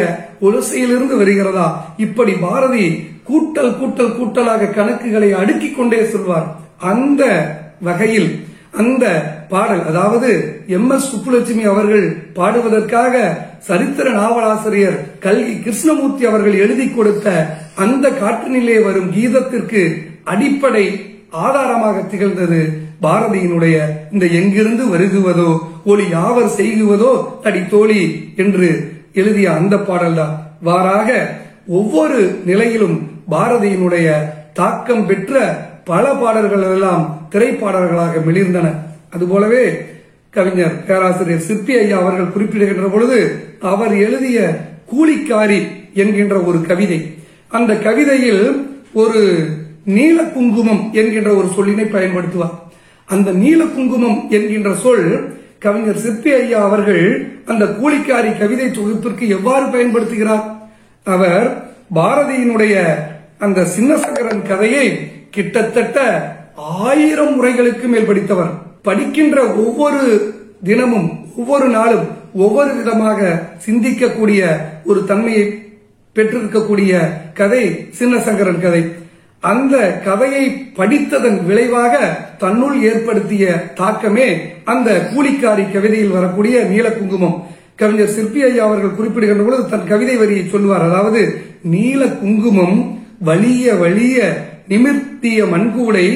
ஒலிசையிலிருந்து வருகிறதா, இப்படி பாரதி கூட்டல் கூட்டல் கூட்டலாக கணக்குகளை அடுக்கிக் கொண்டே சொல்வார். அந்த வகையில் அந்த பாடல், அதாவது MS சுப்புலட்சுமி அவர்கள் பாடுவதற்காக சரித்திர நாவலாசிரியர் கல்கி கிருஷ்ணமூர்த்தி அவர்கள் எழுதி கொடுத்த அந்த காற்றினிலே வரும் கீதத்திற்கு அடிப்படை ஆதாரமாக திகழ்ந்தது பாரதியினுடைய இந்த எங்கிருந்து வருகுவதோ ஒளி யாவர் செய்குவதோ தடி தோழி என்று எழுதிய அந்த பாடல்தான். வாராக ஒவ்வொரு நிலையிலும் பாரதியினுடைய தாக்கம் பெற்ற பல பாடல்கள் எல்லாம் திரைப்பாடல்களாக மிளிர்ந்தன. அதுபோலவே கவிஞர் பேராசிரியர் சிற்பி ஐயா அவர்கள் குறிப்பிடுகின்ற பொழுது அவர் எழுதிய கூலிக்காரி என்கின்ற ஒரு கவிதை, அந்த கவிதையில் ஒரு நீல குங்குமம் என்கின்ற ஒரு சொல்லினை பயன்படுத்துவார். அந்த நீல குங்குமம் என்கின்ற சொல் கவிஞர் சிற்பி ஐயா அவர்கள் அந்த கூலிக்காரி கவிதை தொகுப்பிற்கு எவ்வாறு பயன்படுத்துகிறார்? அவர் பாரதியினுடைய அந்த சின்னசங்கரன் கதையை கிட்டத்தட்ட 1000 முறைகளுக்கு மேல் படித்தவர். படிக்கின்ற ஒவ்வொரு தினமும் ஒவ்வொரு நாளும் ஒவ்வொரு விதமாக சிந்திக்கக்கூடிய ஒரு தன்மையை பெற்றிருக்கக்கூடிய கதை சின்னசங்கரன் கதை. அந்த கதையை படித்ததன் விளைவாக தன்னுள் ஏற்படுத்திய தாக்கமே அந்த கூலிக்காரி கவிதையில் வரக்கூடிய நீல குங்குமம். கவிஞர் சிற்பி ஐயா அவர்கள் குறிப்பிடுகின்ற பொழுது தன் கவிதை வரியை சொல்லுவார். அதாவது, நீல குங்குமம் வலிய வலிய நிமிர்த்திய மண்கூடை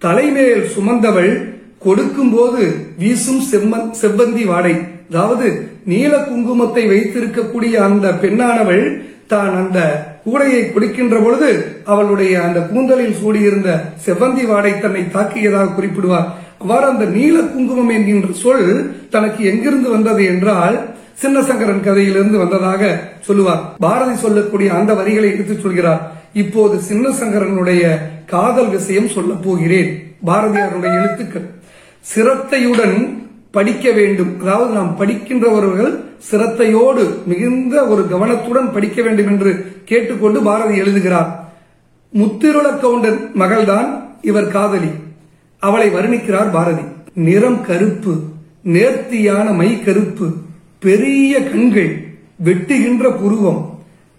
தலைமேல் சுமந்தவள் கொடுக்கும் போது வீசும் செவ்வந்தி வாடை. அதாவது நீல குங்குமத்தை வைத்திருக்கக்கூடிய அந்த பெண்ணானவள் தான் அந்த கூடையை கொடுக்கின்ற பொழுது அவளுடைய அந்த கூந்தலில் சூடியிருந்த செவ்வந்தி வாடை தன்னை தாக்கியதாக குறிப்பிடுவார். அவ்வாறு அந்த நீல குங்குமம் என்கின்ற சொல் தனக்கு எங்கிருந்து வந்தது என்றால் சின்னசங்கரன் கதையிலிருந்து வந்ததாக சொல்லுவார். பாரதி சொல்லக்கூடிய அந்த வரிகளை எடுத்து சொல்கிறார். இப்போது சின்னசங்கரனுடைய காதல் விஷயம் சொல்ல போகிறேன். பாரதியாருடைய எழுத்துக்கள். சிரத்தையுடன் படிக்க வேண்டும், அதாவது நாம் படிக்கின்றவர்கள் சிரத்தையோடு மிகுந்த ஒரு கவனத்துடன் படிக்க வேண்டும் என்று கேட்டுக்கொண்டு பாரதி எழுதுகிறார். முத்திருள கவுண்டன் மகள்தான் இவர் காதலி. அவளை வர்ணிக்கிறார் பாரதி. நிறம் கருப்பு, நேர்த்தியான மை கருப்பு, பெரிய கண்கள், வெட்டுகின்ற புருவம்,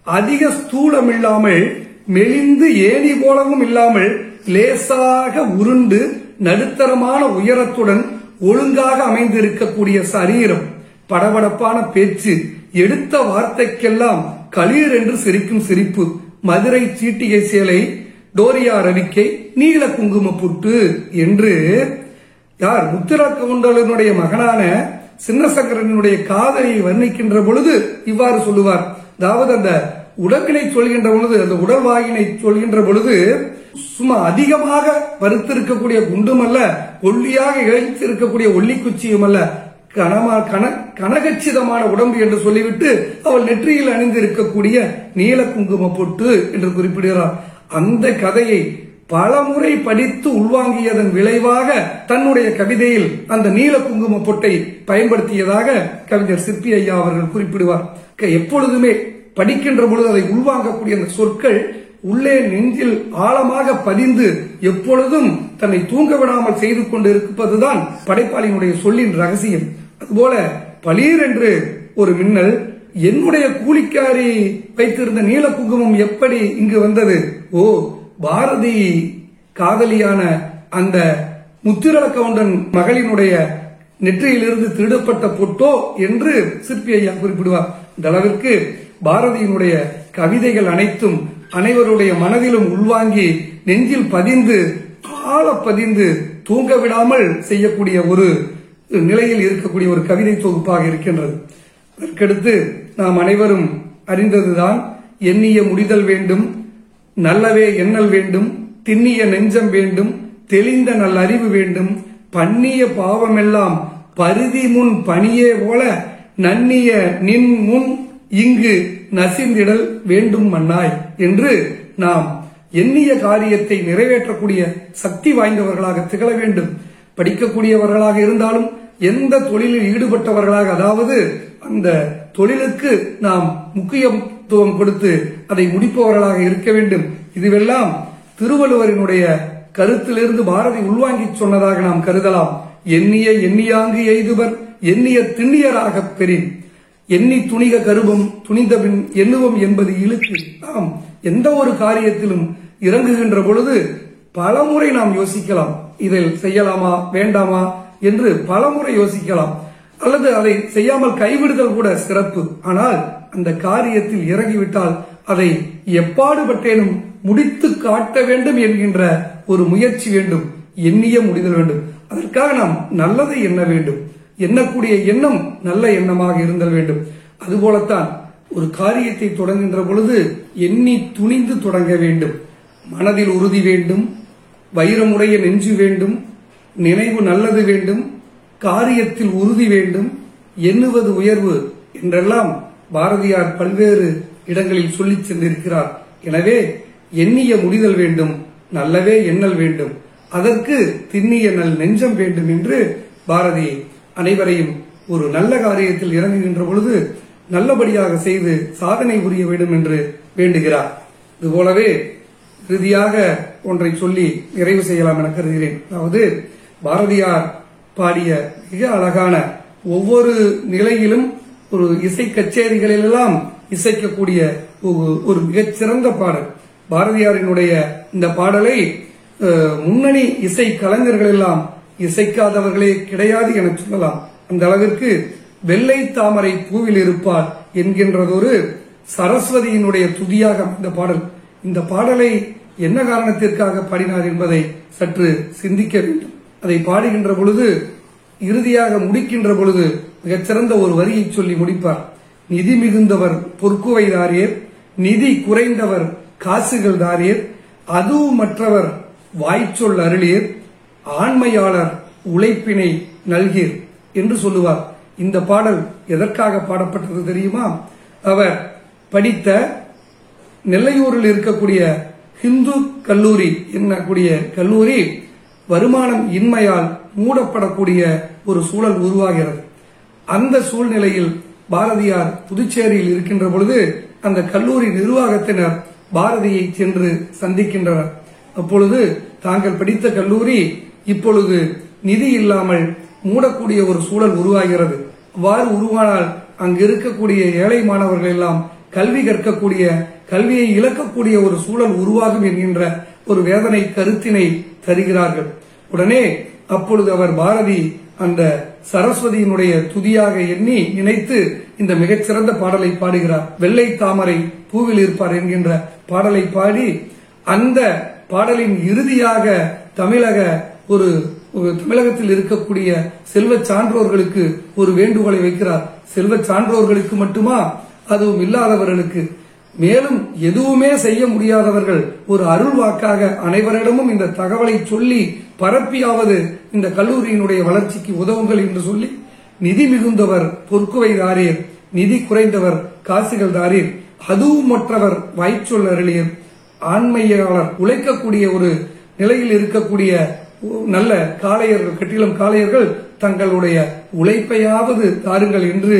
அதிக ஸ்தூலமில்லாமல் மெலிந்து ஏணி போலவும் இல்லாமல் லேசாக உருண்டு நடுத்தரமான உயரத்துடன் ஒழுங்காக அமைந்திருக்கக்கூடிய சரீரம், படபடப்பான பேச்சு, எடுத்த வார்த்தைக்கெல்லாம் களீர் என்று சிரிக்கும் சிரிப்பு, மதுரை சீட்டிகை சேலை, டோரியா ரவிக்கை, நீல குங்கும புட்டு என்று யார் முத்திரா கவுண்டனுடைய மகனான சின்னசங்கரனுடைய காதலை வர்ணிக்கின்ற பொழுது இவ்வாறு சொல்லுவார். அதாவது அந்த உடம்பினை சொல்கின்ற பொழுது, அந்த உடல்வாயினை சொல்கின்ற பொழுது சும்மா அதிகமாக வறுத்திருக்கக்கூடிய குண்டும் அல்ல, ஒல்லியாக இழைத்திருக்கக்கூடிய ஒல்லிக்குச்சியும் அல்ல, கனகச்சிதமான உடம்பு என்று சொல்லிவிட்டு அவள் நெற்றியில் அணிந்திருக்கக்கூடிய நீல குங்கும பொட்டு என்று குறிப்பிடுகிறார். அந்த கதையை பலமுறை படித்து உள்வாங்கியதன் விளைவாக தன்னுடைய கவிதையில் அந்த நீல குங்கும பொட்டை பயன்படுத்தியதாக கவிஞர் சிற்பி ஐயா அவர்கள் குறிப்பிடுவார். எப்பொழுதுமே படிக்கின்ற பொழுது அதை உள்வாங்கக்கூடிய அந்த சொற்கள் உள்ளே நெஞ்சில் ஆழமாக பதிந்து எப்பொழுதும் தன்னை தூங்க விடாமல் செய்து கொண்டு இருப்பதுதான் படைப்பாளியினுடைய சொல்லின் ரகசியம். அதுபோல பளீர் என்று ஒரு மின்னல், என்னுடைய கூலிக்காரி வைத்திருந்த நீல குங்குமம் எப்படி இங்கு வந்தது? ஓ, பாரதி காதலியான அந்த முத்திரா கவுண்டன் மகளினுடைய நெற்றியிலிருந்து திருடப்பட்ட பொட்டோ என்று சிற்பி ஐயா குறிப்பிடுவார். இந்த அளவிற்கு பாரதியினுடைய கவிதைகள் அனைத்தும் அனைவருடைய மனதிலும் உள்வாங்கி நெஞ்சில் பதிந்து ஆழ பதிந்து தூங்க விடாமல் செய்யக்கூடிய ஒரு நிலையில் இருக்கக்கூடிய ஒரு கவிதை தொகுப்பாக இருக்கின்றது. அதற்கடுத்து நாம் அனைவரும் அறிந்ததுதான், எண்ணிய முடிதல் வேண்டும், நல்லவே எண்ணல் வேண்டும், திண்ணிய நெஞ்சம் வேண்டும், தெளிந்த நல் அறிவு வேண்டும், பண்ணிய பாவமெல்லாம் பரிதி முன் பணியே போல நன்னிய நின் முன் இங்கு நசிந்திடல் வேண்டும் மன்னாய் என்று நாம் எண்ணிய காரியத்தை நிறைவேற்றக்கூடிய சக்தி வாய்ந்தவர்களாக திகழ வேண்டும். படிக்கக்கூடியவர்களாக இருந்தாலும் எந்த தொழிலில் ஈடுபட்டவர்களாக, அதாவது அந்த தொழிலுக்கு நாம் முக்கியத்துவம் கொடுத்து அதை முடிப்பவர்களாக இருக்க வேண்டும். இதுவெல்லாம் திருவள்ளுவரினுடைய கருத்திலிருந்து பாரதி உள்வாங்கி சொன்னதாக நாம் கருதலாம். எண்ணிய எண்ணியாங்கு எய்துவர் எண்ணிய திண்ணியராக பெறின், எண்ணி துணிக கருபம் துணிந்தபின் எண்ணுவோம் என்பது இழுக்கு. நாம் எந்த ஒரு காரியத்திலும் இறங்குகின்ற பொழுது பலமுறை நாம் யோசிக்கலாம், இதில் செய்யலாமா வேண்டாமா என்று பலமுறை யோசிக்கலாம், அல்லது அதை செய்யாமல் கைவிடுதல் கூட சிறப்பு. ஆனால் அந்த காரியத்தில் இறங்கிவிட்டால் அதை எப்பாடுபட்டேனும் முடித்து காட்ட வேண்டும் என்கின்ற ஒரு முயற்சி வேண்டும், எண்ணிய முடிதல் வேண்டும். அதற்காக நாம் நல்லதை எண்ண வேண்டும், எண்ணக்கூடிய எண்ணம் நல்ல எண்ணமாக இருந்தல் வேண்டும். அதுபோலத்தான் ஒரு காரியத்தை தொடங்குகின்ற பொழுது எண்ணி துணிந்து தொடங்க வேண்டும். மனதில் உறுதி வேண்டும், வைரமுடைய நெஞ்சு வேண்டும், நினைவு நல்லது வேண்டும், காரியத்தில் உறுதி வேண்டும், எண்ணுவது உயர்வு என்றெல்லாம் பாரதியார் பல்வேறு இடங்களில் சொல்லிச் சென்றிருக்கிறார். எனவே எண்ணிய முடிதல் வேண்டும், நல்லவே எண்ணல் வேண்டும், அதற்கு திண்ணிய நல் நெஞ்சம் வேண்டும் என்று பாரதி அனைவரையும் ஒரு நல்ல காரியத்தில் இறங்குகின்ற பொழுது நல்லபடியாக செய்து சாதனை புரிய வேண்டும் என்று வேண்டுகிறார். இதுபோலவே இறுதியாக ஒன்றை சொல்லி நிறைவு செய்யலாம் என கருதுகிறேன். அதாவது பாரதியார் பாடிய மிக அழகான, ஒவ்வொரு நிலையிலும் ஒரு இசை கச்சேரிகளிலெல்லாம் இசைக்கக்கூடிய ஒரு மிகச்சிறந்த பாடல் பாரதியாரினுடைய இந்த பாடலை முன்னணி இசை கலைஞர்கள் எல்லாம் இசைக்காதவர்களே கிடையாது என சொல்லலாம். அந்த அளவிற்கு வெள்ளை தாமரை பூவில் இருப்பார் என்கின்றதொரு சரஸ்வதியினுடைய துதியாக இந்த பாடல். இந்த பாடலை என்ன காரணத்திற்காக பாடினார் என்பதை சற்று சிந்திக்க வேண்டும். அதை பாடுகின்ற பொழுது இறுதியாக முடிக்கின்ற பொழுது மிகச்சிறந்த ஒரு வரியை சொல்லி முடிப்பார். நிதி மிகுந்தவர் பொற்குவை தாரியர், நிதி குறைந்தவர் காசுகள் தாரியர், அதுவும் மற்றவர் வாய்ச்சொல் அருளியர், ஆண்மையாளர் உழைப்பினை நல்கீர் என்று சொல்லுவார். இந்த பாடல் எதற்காக பாடப்பட்டது தெரியுமா? அவர் படித்த நெல்லையூரில் இருக்கக்கூடிய ஹிந்து கல்லூரி என்னக்கூடிய கல்லூரி வருமானம் இன்மையால் மூடப்படக்கூடிய ஒரு சூழல் உருவாகிறது. அந்த சூழ்நிலையில் பாரதியார் புதுச்சேரியில் இருக்கின்ற பொழுது அந்த கல்லூரி நிர்வாகத்தினர் பாரதியை சென்று சந்திக்கின்றனர். அப்பொழுது தாங்கள் படித்த கல்லூரி இப்பொழுது நிதி இல்லாமல் மூடக்கூடிய ஒரு சூழல் உருவாகிறது. அவ்வாறு உருவானால் அங்கு இருக்கக்கூடிய ஏழை மாணவர்கள் எல்லாம் கல்வி கற்கக்கூடிய, கல்வியை இழக்கக்கூடிய ஒரு சூழல் உருவாகும் என்கின்ற ஒரு வேதனை கருத்தினை தருகிறார்கள். உடனே அப்பொழுது அவர் பாரதி அந்த சரஸ்வதியினுடைய துதியாக எண்ணி நினைத்து இந்த மிகச்சிறந்த பாடலை பாடுகிறார். வெள்ளை தாமரை பூவில் இருப்பார் என்கின்ற பாடலை பாடி அந்த பாடலின் இறுதியாக தமிழகத்தில் இருக்கக்கூடிய செல்வ சான்றோர்களுக்கு ஒரு வேண்டுகோளை வைக்கிறார். செல்வ சான்றோர்களுக்கு மட்டுமா, அதுவும் இல்லாதவர்களுக்கு, மேலும் எதுவுமே செய்ய முடியாதவர்கள் ஒரு அருள் வாக்காக அனைவரிடமும் இந்த தகவலை சொல்லி பரப்பியாவது இந்த கல்லூரியினுடைய வளர்ச்சிக்கு உதவுங்கள் என்று சொல்லி, நிதி மிகுந்தவர் பொற்குவை தாரீர், நிதி குறைந்தவர் காசுகள் தாரீர், அதுவும் மற்றவர் வாய்ச்சொல் அருளியர், ஆண்மையாளர், உழைக்கக்கூடிய ஒரு நிலையில் இருக்கக்கூடிய நல்ல காளையர்கள், கட்டிலம் காளையர்கள் தங்களுடைய உழைப்பையாவது தாருங்கள் என்று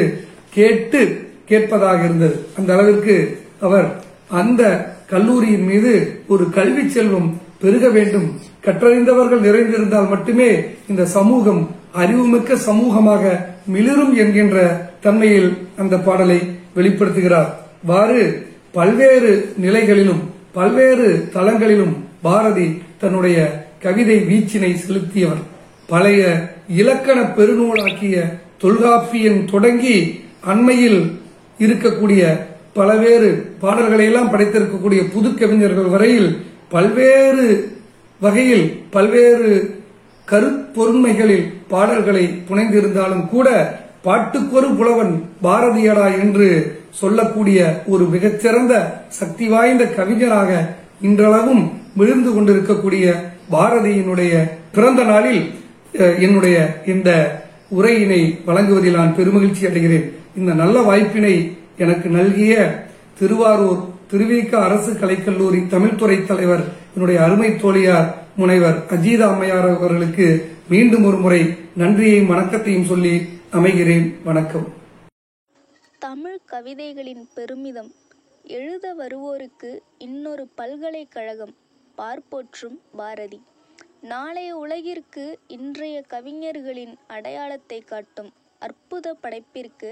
கேட்பதாக இருந்தது. அந்த அளவிற்கு அவர் அந்த கல்லூரியின் மீது ஒரு கல்வி செல்வம் பெருக வேண்டும், கற்றறிந்தவர்கள் நிறைந்திருந்தால் மட்டுமே இந்த சமூகம் அறிவுமிக்க சமூகமாக மிளிரும் என்கின்ற தன்மையில் அந்த பாடலை வெளிப்படுத்துகிறார். வாறு பல்வேறு நிலைகளிலும் பல்வேறு தளங்களிலும் பாரதி தன்னுடைய கவிதை வீச்சினை செலுத்தியவர். பழைய இலக்கண பெருநூலாக்கிய தொல்காப்பியன் தொடங்கி அண்மையில் இருக்கக்கூடிய பல்வேறு பாடல்களை எல்லாம் படைத்திருக்கக்கூடிய புது கவிஞர்கள் வரையில் பல்வேறு வகையில் பல்வேறு கருப்பொருண்மைகளில் பாடல்களை புனைந்திருந்தாலும் கூட பாட்டுக்கொரு புலவன் பாரதியடா என்று சொல்லக்கூடிய ஒரு மிகச்சிறந்த சக்தி வாய்ந்த கவிஞராக இன்றளவும் விழுந்து கொண்டிருக்கக்கூடிய பாரதியினுடைய பிறந்த நாளில் என்னுடைய இந்த உரையினை வழங்குவதில் நான் பெருமகிழ்ச்சி அடைகிறேன். இந்த நல்ல வாய்ப்பினை எனக்கு நல்கிய திருவாரூர் திருவிக அரசு கலைக்கல்லூரி தமிழ்துறை தலைவர் என்னுடைய அருமை தோழியார் முனைவர் அஜீதா அம்மையார் அவர்களுக்கு மீண்டும் ஒரு முறை நன்றியையும் வணக்கத்தையும் சொல்லி அமைகிறேன். வணக்கம்.
தமிழ் கவிதைகளின் பெருமிதம். எழுத வருவோருக்கு இன்னொரு பல்கலைக்கழகம் பார்ப்போற்றும் பாரதி. நாளைய உலகிற்கு இன்றைய கவிஞர்களின் அடையாளத்தை காட்டும் அற்புத படைப்பிற்கு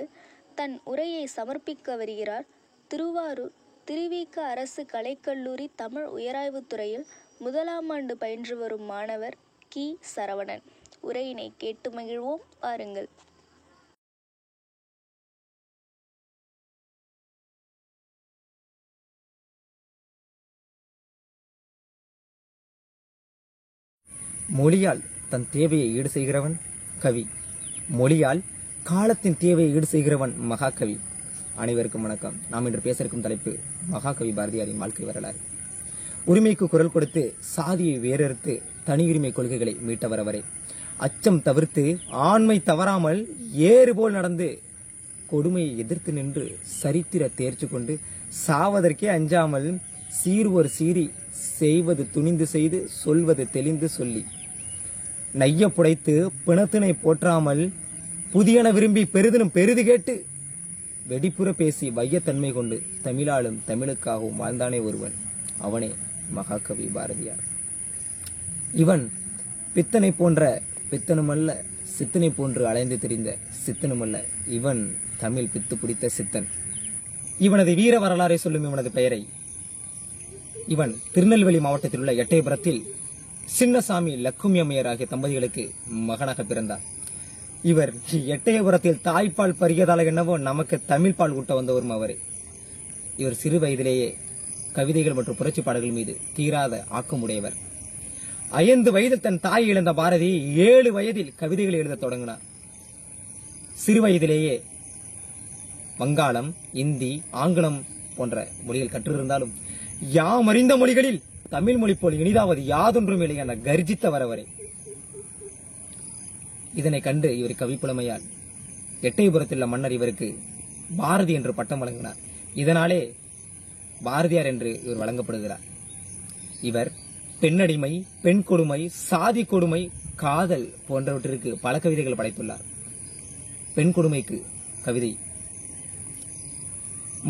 தன் உரையை சமர்ப்பிக்க வருகிறார் திருவாரூர் திருவிக அரசு கலைக்கல்லூரி தமிழ் உயராய்வுத்துறையில் 1ஆம் ஆண்டு பயின்று வரும் மாணவர் கி. சரவணன். உரையினை கேட்டு மகிழ்வோம், வாருங்கள்.
மொழியால் தன் தேவையை ஈடு செய்கிறவன் கவி. மொழியால் காலத்தின் தேவையை ஈடு செய்கிறவன் மகாகவி. அனைவருக்கும் வணக்கம். நாம் இன்று பேச இருக்கும் தலைப்பு மகாகவி பாரதியாரின் வாழ்க்கை வரலாறு. உரிமைக்கு குரல் கொடுத்து சாதியை வேறறுத்து தனியுரிமை கொள்கைகளை மீட்டவர் அவரே. அச்சம் தவிர்த்து ஆண்மை தவறாமல் ஏறு போல் நடந்து கொடுமையை எதிர்த்து நின்று சரித்திர தேர்ச்சி கொண்டு சாவதற்கே அஞ்சாமல் சீர்வர் சீறி செய்வது துணிந்து செய்து சொல்வது தெளிந்து சொல்லி நைய புடைத்து பிணத்தினை போற்றாமல் புதியன விரும்பி பெரிதினும் பெரிது கேட்டு வெடிப்புற பேசி வையத்தன்மை கொண்டு தமிழாலும் தமிழுக்காகவும் வாழ்ந்தானே ஒருவன், அவனே மகாகவி பாரதியார். இவன் பித்தனை போன்ற பித்தனுமல்ல, சித்தனை போன்று அலைந்து திரிந்த சித்தனுமல்ல, இவன் தமிழ் பித்து பிடித்த சித்தன். இவனது வீர வரலாறை சொல்லும் இவனது பெயரை இவன் திருநெல்வேலி மாவட்டத்தில் உள்ள எட்டயபுரத்தில் சின்னசாமி லக்குமி அம்மையார் ஆகிய தம்பதிகளுக்கு மகனாக பிறந்தார். இவர் எட்டயபுரத்தில் தாய்ப்பால் பருகியதால என்னவோ நமக்கு தமிழ் பால் ஊட்ட வந்தவரும் அவரே. இவர் சிறு வயதிலேயே கவிதைகள் மற்றும் புரட்சி பாடல்கள் மீது தீராத ஆக்கமுடையவர். 5 வயதில் தன் தாய் இழந்த பாரதி 7 வயதில் கவிதைகள் எழுத தொடங்கினார். சிறு வயதிலேயே வங்காளம், இந்தி, ஆங்கிலம் போன்ற மொழிகள் கற்றிருந்தாலும் யாம் அறிந்த மொழிகளில் தமிழ் மொழி போல் இனிதாவது யாதொன்றும் இல்லை என கர்ஜித்தவர் அவரே. இதனை கண்டு இவர் கவிப்புலமையால் எட்டயபுரத்தில் உள்ள மன்னர் இவருக்கு பாரதி என்று பட்டம் வழங்கினார். இதனாலே பாரதியார் என்று இவர் வழங்கப்படுகிறார். இவர் பெண்ணடிமை, பெண் கொடுமை, சாதி கொடுமை, காதல் போன்றவற்றிற்கு பல கவிதைகள் படைத்துள்ளார். பெண் கொடுமைக்கு கவிதை: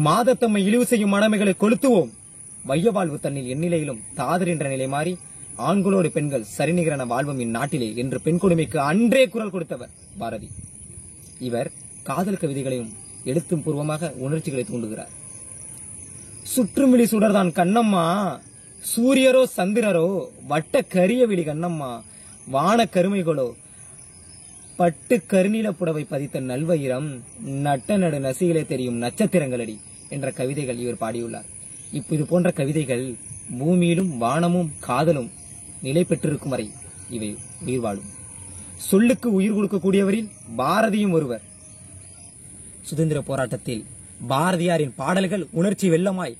மாதத்தம்மை இழிவு செய்யும் மடமைகளை கொளுத்துவோம், வைய வாழ்வு தன்னில் எந்நிலையிலும் தாதர் என்ற நிலை மாறி ஆண்களோடு பெண்கள் சரிநிகரான வாழ்வும் இந்நாட்டிலே என்று பெண் கொடுமைக்கு அன்றே குரல் கொடுத்தவர் பாரதி. இவர் காதல் கவிதைகளையும் எழுத்தும் பூர்வமாக உணர்ச்சிகளை தூண்டுகிறார். சுற்றுமிழி சுடர்தான் கண்ணம்மா, சூரியரோ சந்திரரோ வட்ட கரிய விழி கண்ணம்மா, வான கருமைகளோ பட்டு கருநீல புடவை பதித்த நல்வயிரம், நட்ட நடு நசிகளே தெரியும் நட்சத்திரங்களடி என்ற கவிதைகள் இவர் பாடியுள்ளார். இது போன்ற கவிதைகள் பூமியிலும் வானமும் காதலும் நிலை பெற்றிருக்கும் வரை இவை உயிர் வாழும். சொல்லுக்கு உயிர் கொடுக்கக்கூடியவரில் பாரதியும் ஒருவர். சுதந்திர போராட்டத்தில் பாரதியாரின் பாடல்கள் உணர்ச்சி வெள்ளமாய்,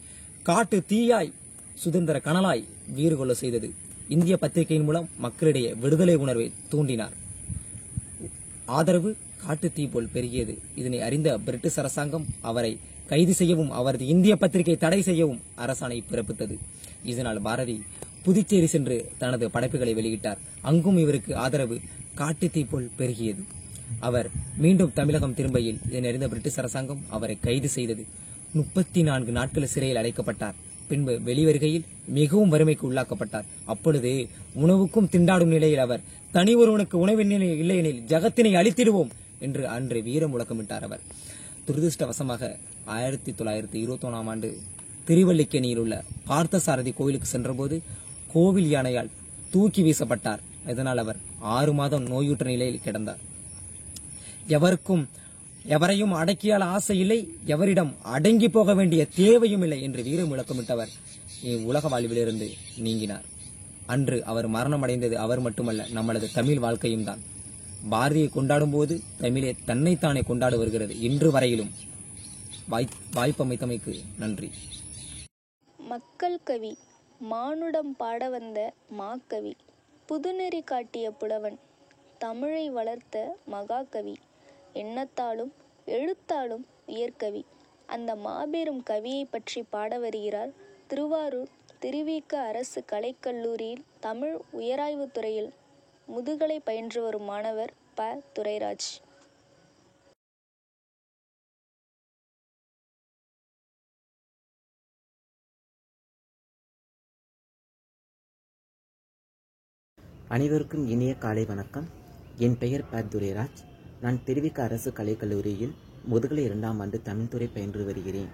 காட்டு தீயாய், சுதந்திர கனலாய் வீறு கொள்ள செய்தது. இந்திய பத்திரிகையின் மூலம் மக்களிடையே விடுதலை உணர்வை தூண்டினார். ஆதரவு காட்டு தீ போல் பெருகியது. இதனை அறிந்த பிரிட்டிஷ் அரசாங்கம் அவரை கைது செய்யவும் அவரது இந்திய பத்திரிகை தடை செய்யவும் அரசாணை பிறப்பித்தது. இதனால் பாரதி புதுச்சேரி சென்று தனது படைப்புகளை வெளியிட்டார். அங்கும் இவருக்கு ஆதரவு காட்டு தீ போல் பெருகியது. அவர் மீண்டும் தமிழகம் திரும்பையில் இதனை அறிந்த பிரிட்டிஷ் அரசாங்கம் அவரை கைது செய்தது. 34 நாட்கள் சிறையில் அடைக்கப்பட்டார். பின்பு வெளிவருகையில் மிகவும் வறுமைக்கு உள்ளாக்கப்பட்டார். அப்பொழுது உணவுக்கும் திண்டாடும் நிலையில் அவர், தனி ஒருவனுக்கு உணவின் இல்லையெனில் ஜகத்தினை அழித்திடுவோம் என்று அன்று வீர முழக்கமிட்டார். அவர் துரதிருஷ்டவசமாக 1921ஆம் ஆண்டு திருவல்லிக்கேணியில் உள்ள பார்த்தசாரதி கோவிலுக்கு சென்றபோது கோவில் யானையால் தூக்கி வீசப்பட்டார். இதனால் அவர் 6 மாதம் நோயுற்ற நிலையில் கிடந்தார். எவரையும் அடக்கியால் ஆசை இல்லை, எவரிடம் அடங்கி போக வேண்டிய தேவையும் இல்லை என்று வீர முழக்கமிட்டவர் உலக வாழ்விலிருந்து நீங்கினார். அன்று அவர் மரணம் அடைந்தது அவர் மட்டுமல்ல, நம்மளது தமிழ் வாழ்க்கையும் தான். பாரதியை கொண்டாடும் போது தமிழே தன்னைத்தானே கொண்டாடு வருகிறது இன்று வரையிலும். வாய்ப்பமைத்தமைக்கு நன்றி.
மக்கள் கவி, மானுடம் பாட வந்த மாக்கவி, புதுநெறி காட்டிய புலவன், தமிழை வளர்த்த மகாகவி, எண்ணத்தாலும் எழுத்தாலும் உயர்கவி. அந்த மாபெரும் கவியை பற்றி பாட வருகிறார் திருவாரூர் திருவிக அரசு கலைக்கல்லூரியில் தமிழ் உயராய்வு துறையில் முதுகலை பயின்று வரும் மாணவர் ப. துரைராஜ்.
அனைவருக்கும் இனிய காலை வணக்கம். என் பெயர் ப. துரைராஜ். நான் திருவிக அரசு கலைக்கல்லூரியில் முதுகலை 2ஆம் ஆண்டு தமிழ்துறை பயின்று வருகிறேன்.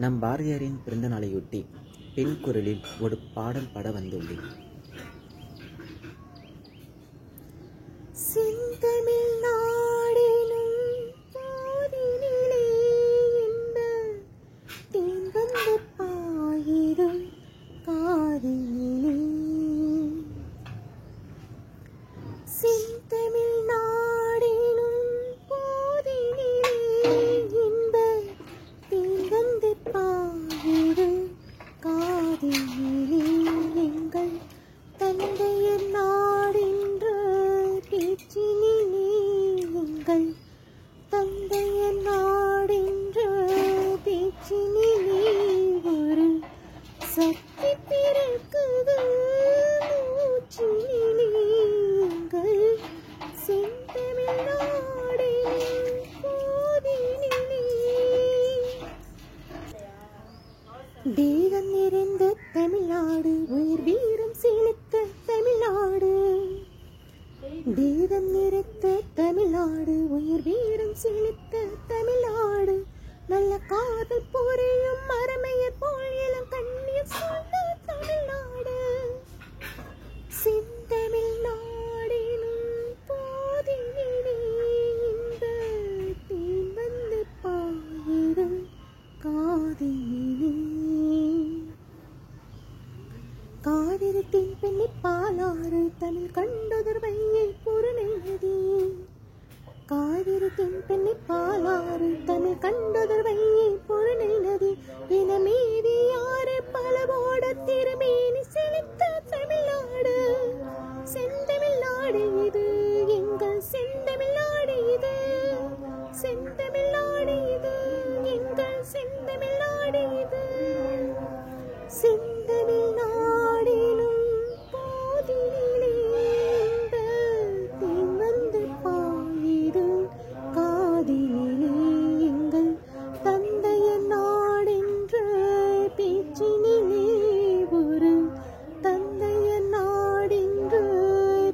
நம் பாரதியாரின் பிறந்த நாளையொட்டி பெண் குரலில் ஒரு பாடல் பாட வந்துள்ளேன்.
செந்தமிழ் நாடெனும் போதினிலே இன்பத் தேன் வந்து பாயிரும் காதினிலே. செந்தமிழ் நாடெனும் போதினிலே இன்பத் தேன் வந்து பாயிரும் காதினிலே. எங்கள் தந்தையர் நாடென்ற பேச்சினிலே, எங்கள் தந்தையர் நாடென்ற பேச்சினிலே ஒரு சக்தி பிறக்குது மூச்சினிலே. எங்கள் செந்தமிழ் நாடெனும் போதினிலே தேகம் நிறைந்த தமிழ்நாடு, உயிர் வீரம் செலுத்த தமிழ்நாடு. தேகம் நிறைத்த தமிழ்நாடு, உயிர் வீரம் செலுத்த தமிழ்நாடு. நல்ல காதல் புரியும் மரமையர் போல் இளம் கண்ணீர் சொல்ல தமிழ்நாடு. செந்தமிழ் நாடெனும் போதினிலே இன்பத் தேன் வந்து பாயிரும் காதினிலே. காவிரத்தின் பெண்ணை பாலாறு தமிழ் கண்டதொரு வையை பொருளை நதி. காவிரத்தின் பெண்ணை பாலாறு தமிழ் கண்டதொரு வையை பொருளை நதி. என மீதி யாரு பலவோட திருமேனி செலுத்த தமிழ்நாடு. செந்தமிழ்நாடு இது, எங்கள் செந்தமிழ்நாடு இது. செந்தமிழ்நாடு இது, எங்கள் செந்தமிழ்நாடு இது. செந்தமிழ் நாடெனும் போதினிலே இன்பத் தேன் வந்து பாயிரும் காதினிலே. எங்கள் தந்தையர் நாடென்ற பேச்சினிலே ஒரு தந்தையர் நாடென்ற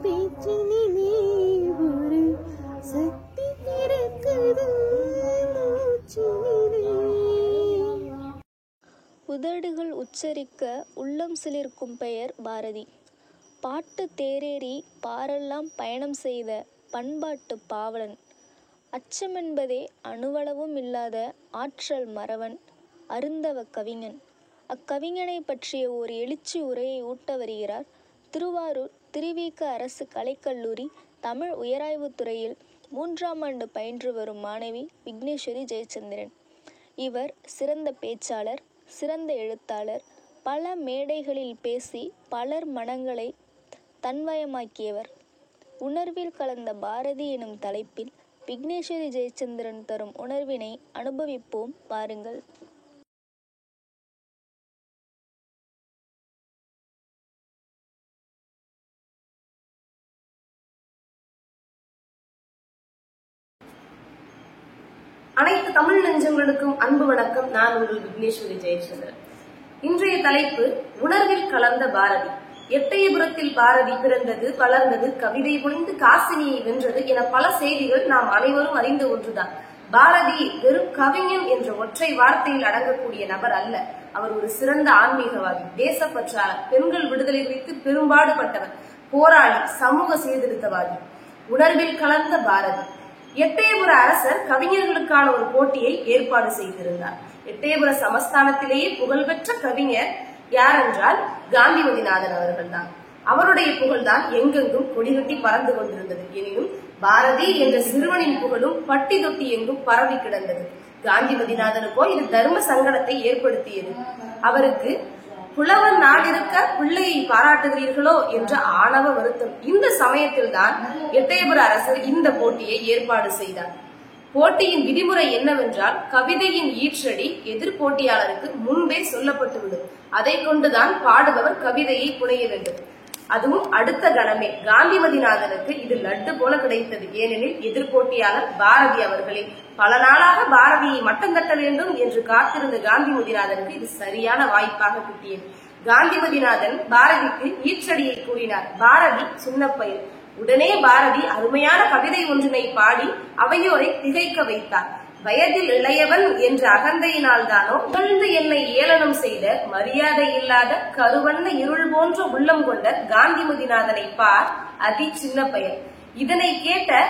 பேச்சினிலே ஒரு சக்தி பிறக்குது மூச்சினிலே.
உதடுகள் உச்சரிக்க உள்ளம் சிலிர்க்கும் பெயர் பாரதி. பாட்டு தேரேறி பாரெல்லாம் பயணம் செய்த பண்பாட்டு பாவலன். அச்சமென்பதே அணுவளவும் இல்லாத ஆற்றல் மறவன், அருந்தவ கவிஞன். அக்கவிஞனை பற்றிய ஓர் எழுச்சி உரையை ஊட்ட வருகிறார் திருவாரூர் திருவிக அரசு கலைக்கல்லூரி தமிழ் உயராய்வுத் துறையில் 3ஆம் ஆண்டு பயின்று வரும் மாணவி விக்னேஸ்வரி ஜெயச்சந்திரன். இவர் சிறந்த பேச்சாளர், சிறந்த எழுத்தாளர், பல மேடைகளில் பேசி பலர் மனங்களை தன்வயமாக்கியவர். உணர்வில் கலந்த பாரதி எனும் தலைப்பில் விக்னேஸ்வரி ஜெயச்சந்திரன் தரும் உணர்வினை அனுபவிப்போம் பாருங்கள்.
அனைத்து தமிழ் நெஞ்சங்களுக்கும் அன்பு வணக்கம். நான் உங்கள் விக்னேஸ்வரி ஜெயச்சந்திரன். இன்றைய தலைப்பு உணர்வில் கலந்த பாரதி. எட்டயபுரத்தில் பாரதி பிறந்தது, வளர்ந்தது, கவிதை புரிந்து காசினியை வென்றது என பல செய்திகள் நாம் அனைவரும் அறிந்த ஒன்றுதான். பாரதி வெறும் கவிஞன் என்ற ஒற்றை வார்த்தையில் அடங்கக்கூடிய நபர் அல்ல. அவர் ஒரு சிறந்த ஆன்மீகவாதி, தேசப்பற்றாளர், பெண்கள் விடுதலை குறித்து பெரும்பாடுபட்டவர், போராளி, சமூக சீர்திருத்தவாதி. உணர்வில் கலந்த பாரதி. எட்டயபுர அரசர் கவிஞர்களுக்கான ஒரு போட்டியை ஏற்பாடு செய்திருந்தார். எட்டயபுர சமஸ்தானத்திலேயே புகழ்பெற்ற கவிஞர் யார் என்றால் காந்திமதிநாதன் அவர்கள் தான். அவருடைய புகழ்தான் எங்கெங்கும் கொடிகட்டி பறந்து கொண்டிருந்தது. எனினும் பாரதி என்ற சிறுவனின் புகழும் பட்டி தொட்டி எங்கும் பரவி கிடந்தது. காந்திமதிநாதனுக்கோ இது தர்ம சங்கடத்தை ஏற்படுத்தியது. அவருக்கு புலவர் நாடிருக்க பிள்ளையை பாராட்டுகிறீர்களோ என்ற ஆணவ வருத்தம். இந்த சமயத்தில் தான் எட்டயபுர அரசர் இந்த போட்டியை ஏற்பாடு செய்தார். போட்டியின் விதிமுறை என்னவென்றால், கவிதையின் ஈற்றடி எதிர் போட்டியாளருக்கு முன்பே சொல்லப்பட்டுவிடும். அதை கொண்டுதான் பாடுபவர் கவிதையை புனைய வேண்டும். அதுவும் அடுத்த கணமே. காந்திமதிநாதனுக்கு இது லட்டு போல கிடைத்தது. ஏனெனில் எதிர்போட்டியாளர் பாரதி அவர்களே. பல நாளாக பாரதியை மட்டம் தட்ட வேண்டும் என்று காத்திருந்த காந்திமதிநாதனுக்கு இது சரியான வாய்ப்பாக கிட்டியது. காந்திமதிநாதன் பாரதிக்கு ஈற்றடியை கூறினார். பாரதி சின்ன பையன். உடனே பாரதி அருமையான கவிதை ஒன்றினை பாடி அவையோரை திகைக்க வைத்தார். வயதில் இளையவன் என்ற அகந்தையினால் தானோ புகழ்ந்து என்னை ஏளனம் செய்த மரியாதை இல்லாத கருவண்ண இருள் போன்ற உள்ளம் கொண்ட காந்திமதிநாதனை பார், அதி சின்ன பையன். இதனை கேட்ட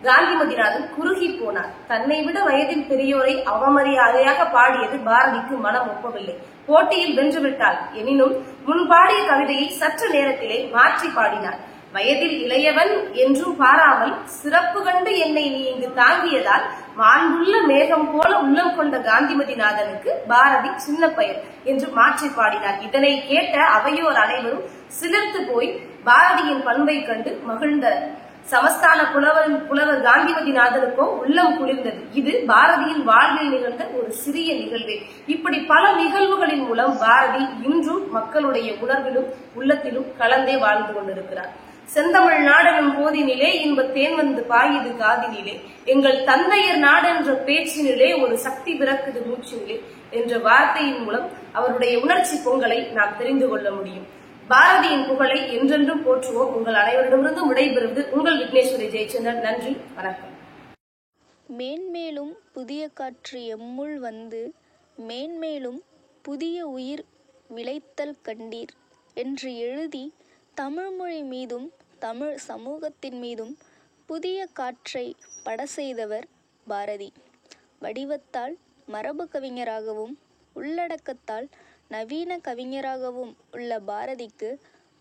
காந்திமதிநாதன் குறுகி போனார். தன்னை விட வயதில் பெரியோரை அவமரியாதையாக பாடியது பாரதிக்கு மனம் ஒப்பவில்லை. போட்டியில் வென்றுவிட்டாள். எனினும் முன் பாடிய கவிதையை சற்று நேரத்திலே மாற்றி பாடினார். வயதில் இளையவன் என்றும் பாராமல் சிறப்பு கண்டு என்னை நீ இங்கு தாங்கியதால் மாண்புள்ள மேகம் போல உள்ளம் கொண்ட காந்திமதிநாதனுக்கு பாரதி சின்ன பையன் என்று மாற்றி பாடினார். இதனை கேட்ட அவையோர் அனைவரும் சிலிர்த்து போய் பாரதியின் பண்பை கண்டு மகிழ்ந்தனர். சமஸ்தான புலவர் காந்திமதிநாதனுக்கோ உள்ளம் குளிர்ந்தது. இது பாரதியின் வாழ்வில் நிகழ்ந்த ஒரு சிறிய நிகழ்வே. இப்படி பல நிகழ்வுகளின் மூலம் பாரதி இன்றும் மக்களுடைய உணர்விலும் உள்ளத்திலும் கலந்தே வாழ்ந்து கொண்டிருக்கிறார். செந்தமிழ் நாடெனும் போதினிலே இன்ப தேன் வந்து பாயுது காதினிலே, எங்கள் தந்தையர் நாடென்ற பேச்சினிலே ஒரு சக்தி பிறக்குது மூச்சினிலே என்ற வார்த்தையின் மூலம் அவருடைய உணர்ச்சி பொங்கலை நாம் தெரிந்து கொள்ள முடியும். பாரதியின் புகழை என்றென்றும் போற்றுவோம். உங்கள் அனைவரிடமிருந்தும் விடைபெறுவது உங்கள் விக்னேஸ்வரி ஜெயச்சந்திரன். நன்றி, வணக்கம்.
மேன்மேலும் புதிய காற்று எம்முள் வந்து மேன்மேலும் புதிய உயிர் விளைத்தல் கண்டீர் என்று எழுதி தமிழ்மொழி மீதும் தமிழ் சமூகத்தின் மீதும் புதிய காற்றை பட செய்தவர் பாரதி. வடிவத்தால் மரபு கவிஞராகவும் உள்ளடக்கத்தால் நவீன கவிஞராகவும் உள்ள பாரதிக்கு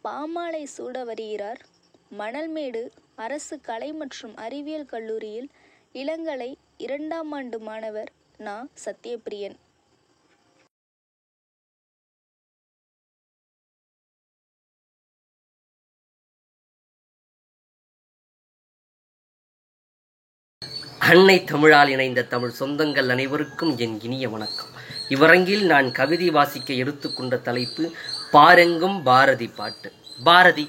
பாமாலை சூட வருகிறார் மணல்மேடு அரசு கலை மற்றும் அறிவியல் கல்லூரியில் இளங்கலை 2ஆம் ஆண்டு மாணவர் நா. சத்யபிரியன்.
அன்னை தமிழால் இணைந்த தமிழ் சொந்தங்கள் அனைவருக்கும் என் இனிய வணக்கம். இவ்வரங்கில் நான் கவிதை வாசிக்க எடுத்துக்கொண்ட தலைப்பு பாரெங்கும் பாரதி பாட்டு. பாரதி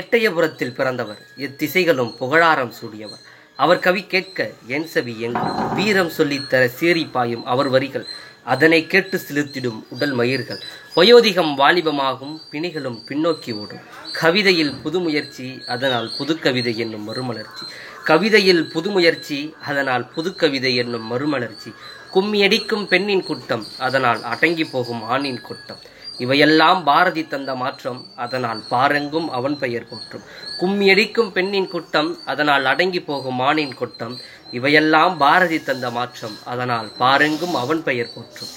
எட்டயபுரத்தில் பிறந்தவர், எத்திசைகளும் புகழாரம் சூடியவர். அவர் கவி கேட்க என் செவி எங்கும், வீரம் சொல்லித்தர சேரி பாயும் அவர் வரிகள், அதனை கேட்டு சிலிர்த்திடும் உடல் மயிர்கள். வயோதிகம் வாலிபமாகும், பிணிகளும் பின்னோக்கி ஓடும். கவிதையில் புதுமுயற்சி, அதனால் புதுக்கவிதை என்னும் மறுமலர்ச்சி. கவிதையில் புதுமுயற்சி, அதனால் புதுக்கவிதை என்னும் மறுமலர்ச்சி. கும்மியடிக்கும் பெண்ணின் கூட்டம், அதனால் அடங்கி போகும் ஆணின் கூட்டம். இவையெல்லாம் பாரதி தந்த மாற்றம், அதனால் பாரெங்கும் அவன் பெயர் போற்றும். கும்மியடிக்கும் பெண்ணின் கூட்டம், அதனால் அடங்கி போகும் மானின் கூட்டம். இவையெல்லாம் பாரதி தந்த மாற்றம், அதனால் பாரெங்கும் அவன் பெயர் போற்றும்.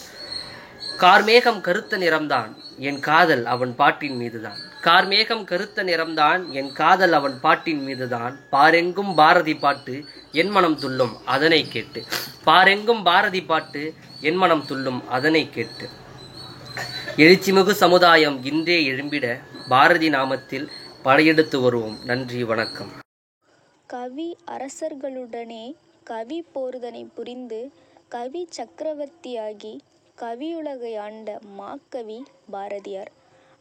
கார்மேகம் கருத்த நிறம்தான், என் காதல் அவன் பாட்டின் மீதுதான். கார்மேகம் கருத்த நிறம்தான், என் காதல் அவன் பாட்டின் மீதுதான். பாரெங்கும் பாரதி பாட்டு, என் மனம் துள்ளும் அதனை கேட்டு. பாரெங்கும் பாரதி பாட்டு, என் மனம் துள்ளும் அதனை கேட்டு. எழுச்சிமிகு சமுதாயம் இன்றே எழும்பிட, பாரதி நாமத்தில் படையெடுத்து வருவோம். நன்றி, வணக்கம்.
கவி அரசர்களுடனே கவி போர்தனை புரிந்து கவி சக்கரவர்த்தியாகி கவியுலகை ஆண்ட மாக்கவி பாரதியார்.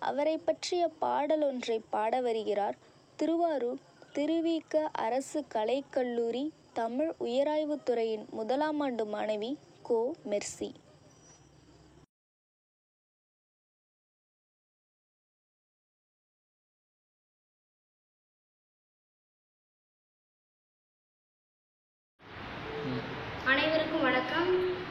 அவரை பற்றிய பாடல் ஒன்றை பாட வருகிறார் திருவாரூர் திருவிக அரசு கலைக்கல்லூரி தமிழ் உயராய்வுத்துறையின் 1ஆம் ஆண்டு மாணவி கோ மெர்சி.
அனைவருக்கும் வணக்கம்.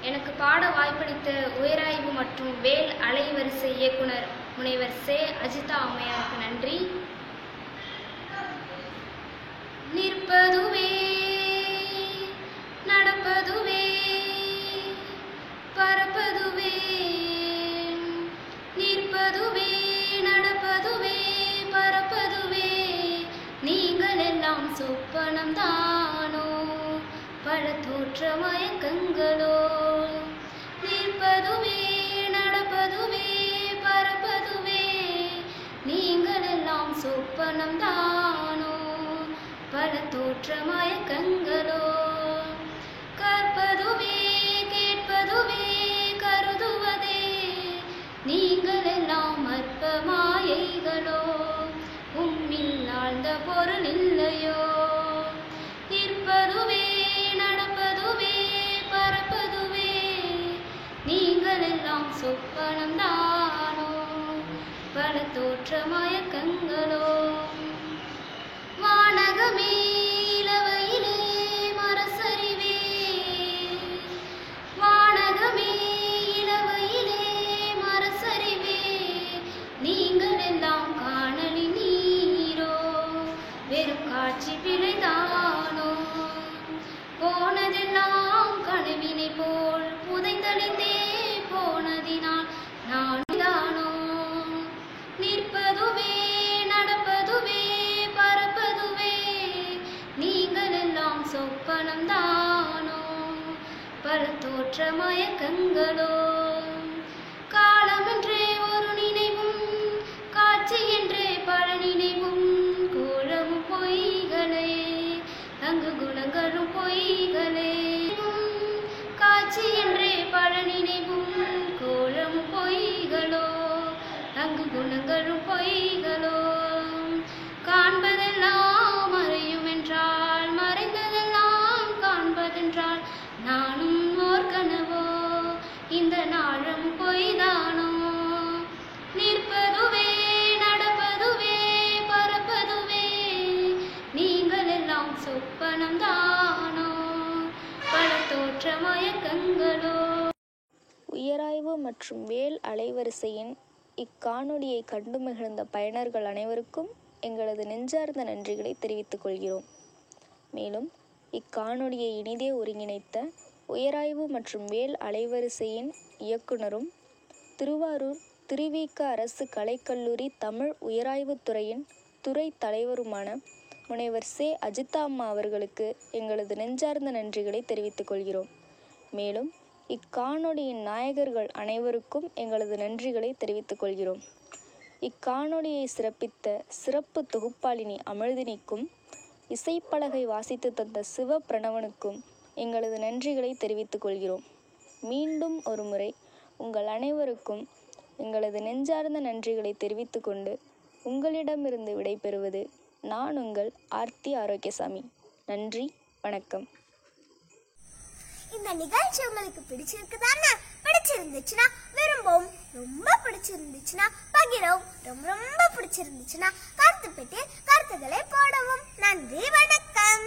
எனக்கு பாட வாய்ப்பளித்த உயராய்வு மற்றும் வேல் அலைவரிசை இயக்குனர் முனைவர் சே. அஜிதா அம்மையாருக்கு நன்றி. நிற்பதுவே நடப்பதுவே பறப்பதுவே, நிற்பதுவே நடப்பதுவே பறப்பதுவே, நீங்கள் எல்லாம் சொப்பனம் தானோ பல தோற்ற மயக்கங்களோ. நிற்பதுவே நடப்பதுவே பறப்பதுவே, நீங்கள் எல்லாம் சொப்பனம் தானோ பல தோற்ற மயக்கங்களோ. கற்பதுவே கேட்பதுவே கருதுவதே, நீங்கள் எல்லாம் அற்ப மாயைகளோ. உம்மில் ஆழ்ந்த பொருள் இல்லையோ. நிற்பதுவே நடப்பதுவே பறப்பதுவே, நீங்கள் எல்லாம் சொப்பனம் தானோ பல தோற்ற மயக்கங்களோ. வானகமே இளவையிலே மரசறிவே, வானகமே இளவையிலே மரசறிவே, நீங்கள் எல்லாம் காணலி நீரோ வெறும் காட்சி பிழைதானோ. போனதெல்லாம் கனவினை போல் புதைந்தழிந்தே போனதினால் நான் தானோ. நிற்பதுவே நடப்பதுவே பறப்பதுவே, நீங்கள் எல்லாம் சொப்பனம் தானோ பல தோற்ற மயக்கங்களோ. காலமென்றே ஒரு நினைவும் காட்சி என்றே பல நினைவும், கோலமும் பொய்களே அங்கு குணங்களும் பொய்களே. காட்சி என்றே பல நினைவும் கோலமும் பொய்களோ, அங்கு குணங்களும் பொய்களோ. காண்பதெல்லாம் மறையும் என்றால், மறைந்ததெல்லாம் காண்பதென்றால், நானும் ஓர் கனவோ இந்த நாளும் பொய்தானோ. நிற்பதுவே நடப்பதுவே பறப்பதுவே, நீங்கள் எல்லாம் சொப்பனம் தானோ பல தோற்ற மயக்கங்களோ.
உயராய்வு மற்றும் வேல் அலைவரிசையின் இக்காணொலியை கண்டு மகிழ்ந்த பயனர்கள் அனைவருக்கும் எங்களது நெஞ்சார்ந்த நன்றிகளை தெரிவித்துக் கொள்கிறோம். மேலும் இக்காணொலியை இனிதே ஒருங்கிணைத்த உயராய்வு மற்றும் வேல் அலைவரிசையின் இயக்குனரும் திருவாரூர் திருவிக அரசு கலைக்கல்லூரி தமிழ் உயராய்வுத்துறையின் துறை தலைவருமான முனைவர் சே. அஜிதா அம்மா அவர்களுக்கு எங்களது நெஞ்சார்ந்த நன்றிகளை தெரிவித்துக் கொள்கிறோம். மேலும் இக்காணொலியின் நாயகர்கள் அனைவருக்கும் எங்களது நன்றிகளை தெரிவித்துக் கொள்கிறோம். இக்காணொலியை சிறப்பித்த சிறப்பு தொகுப்பாளினி அமிழ்தினிக்கும் இசைப்பலகை வாசித்து தந்த சிவ பிரணவனுக்கும் எங்களது நன்றிகளை தெரிவித்துக் கொள்கிறோம். மீண்டும் ஒரு முறை உங்கள் அனைவருக்கும் எங்களது நெஞ்சார்ந்த நன்றிகளை தெரிவித்து கொண்டு உங்களிடமிருந்து விடைபெறுவது நான் உங்கள் ஆர்த்தி ஆரோக்கியசாமி. நன்றி, வணக்கம்.
இந்த நிகழ்ச்சி உங்களுக்கு பிடிச்சிருந்துச்சுன்னா விரும்பவும், ரொம்ப பிடிச்சிருந்துச்சுன்னா பகிரவும், ரொம்ப பிடிச்சிருந்துச்சுன்னா கருத்து பெட்டி கருத்துக்களை போடவும். நன்றி, வணக்கம்.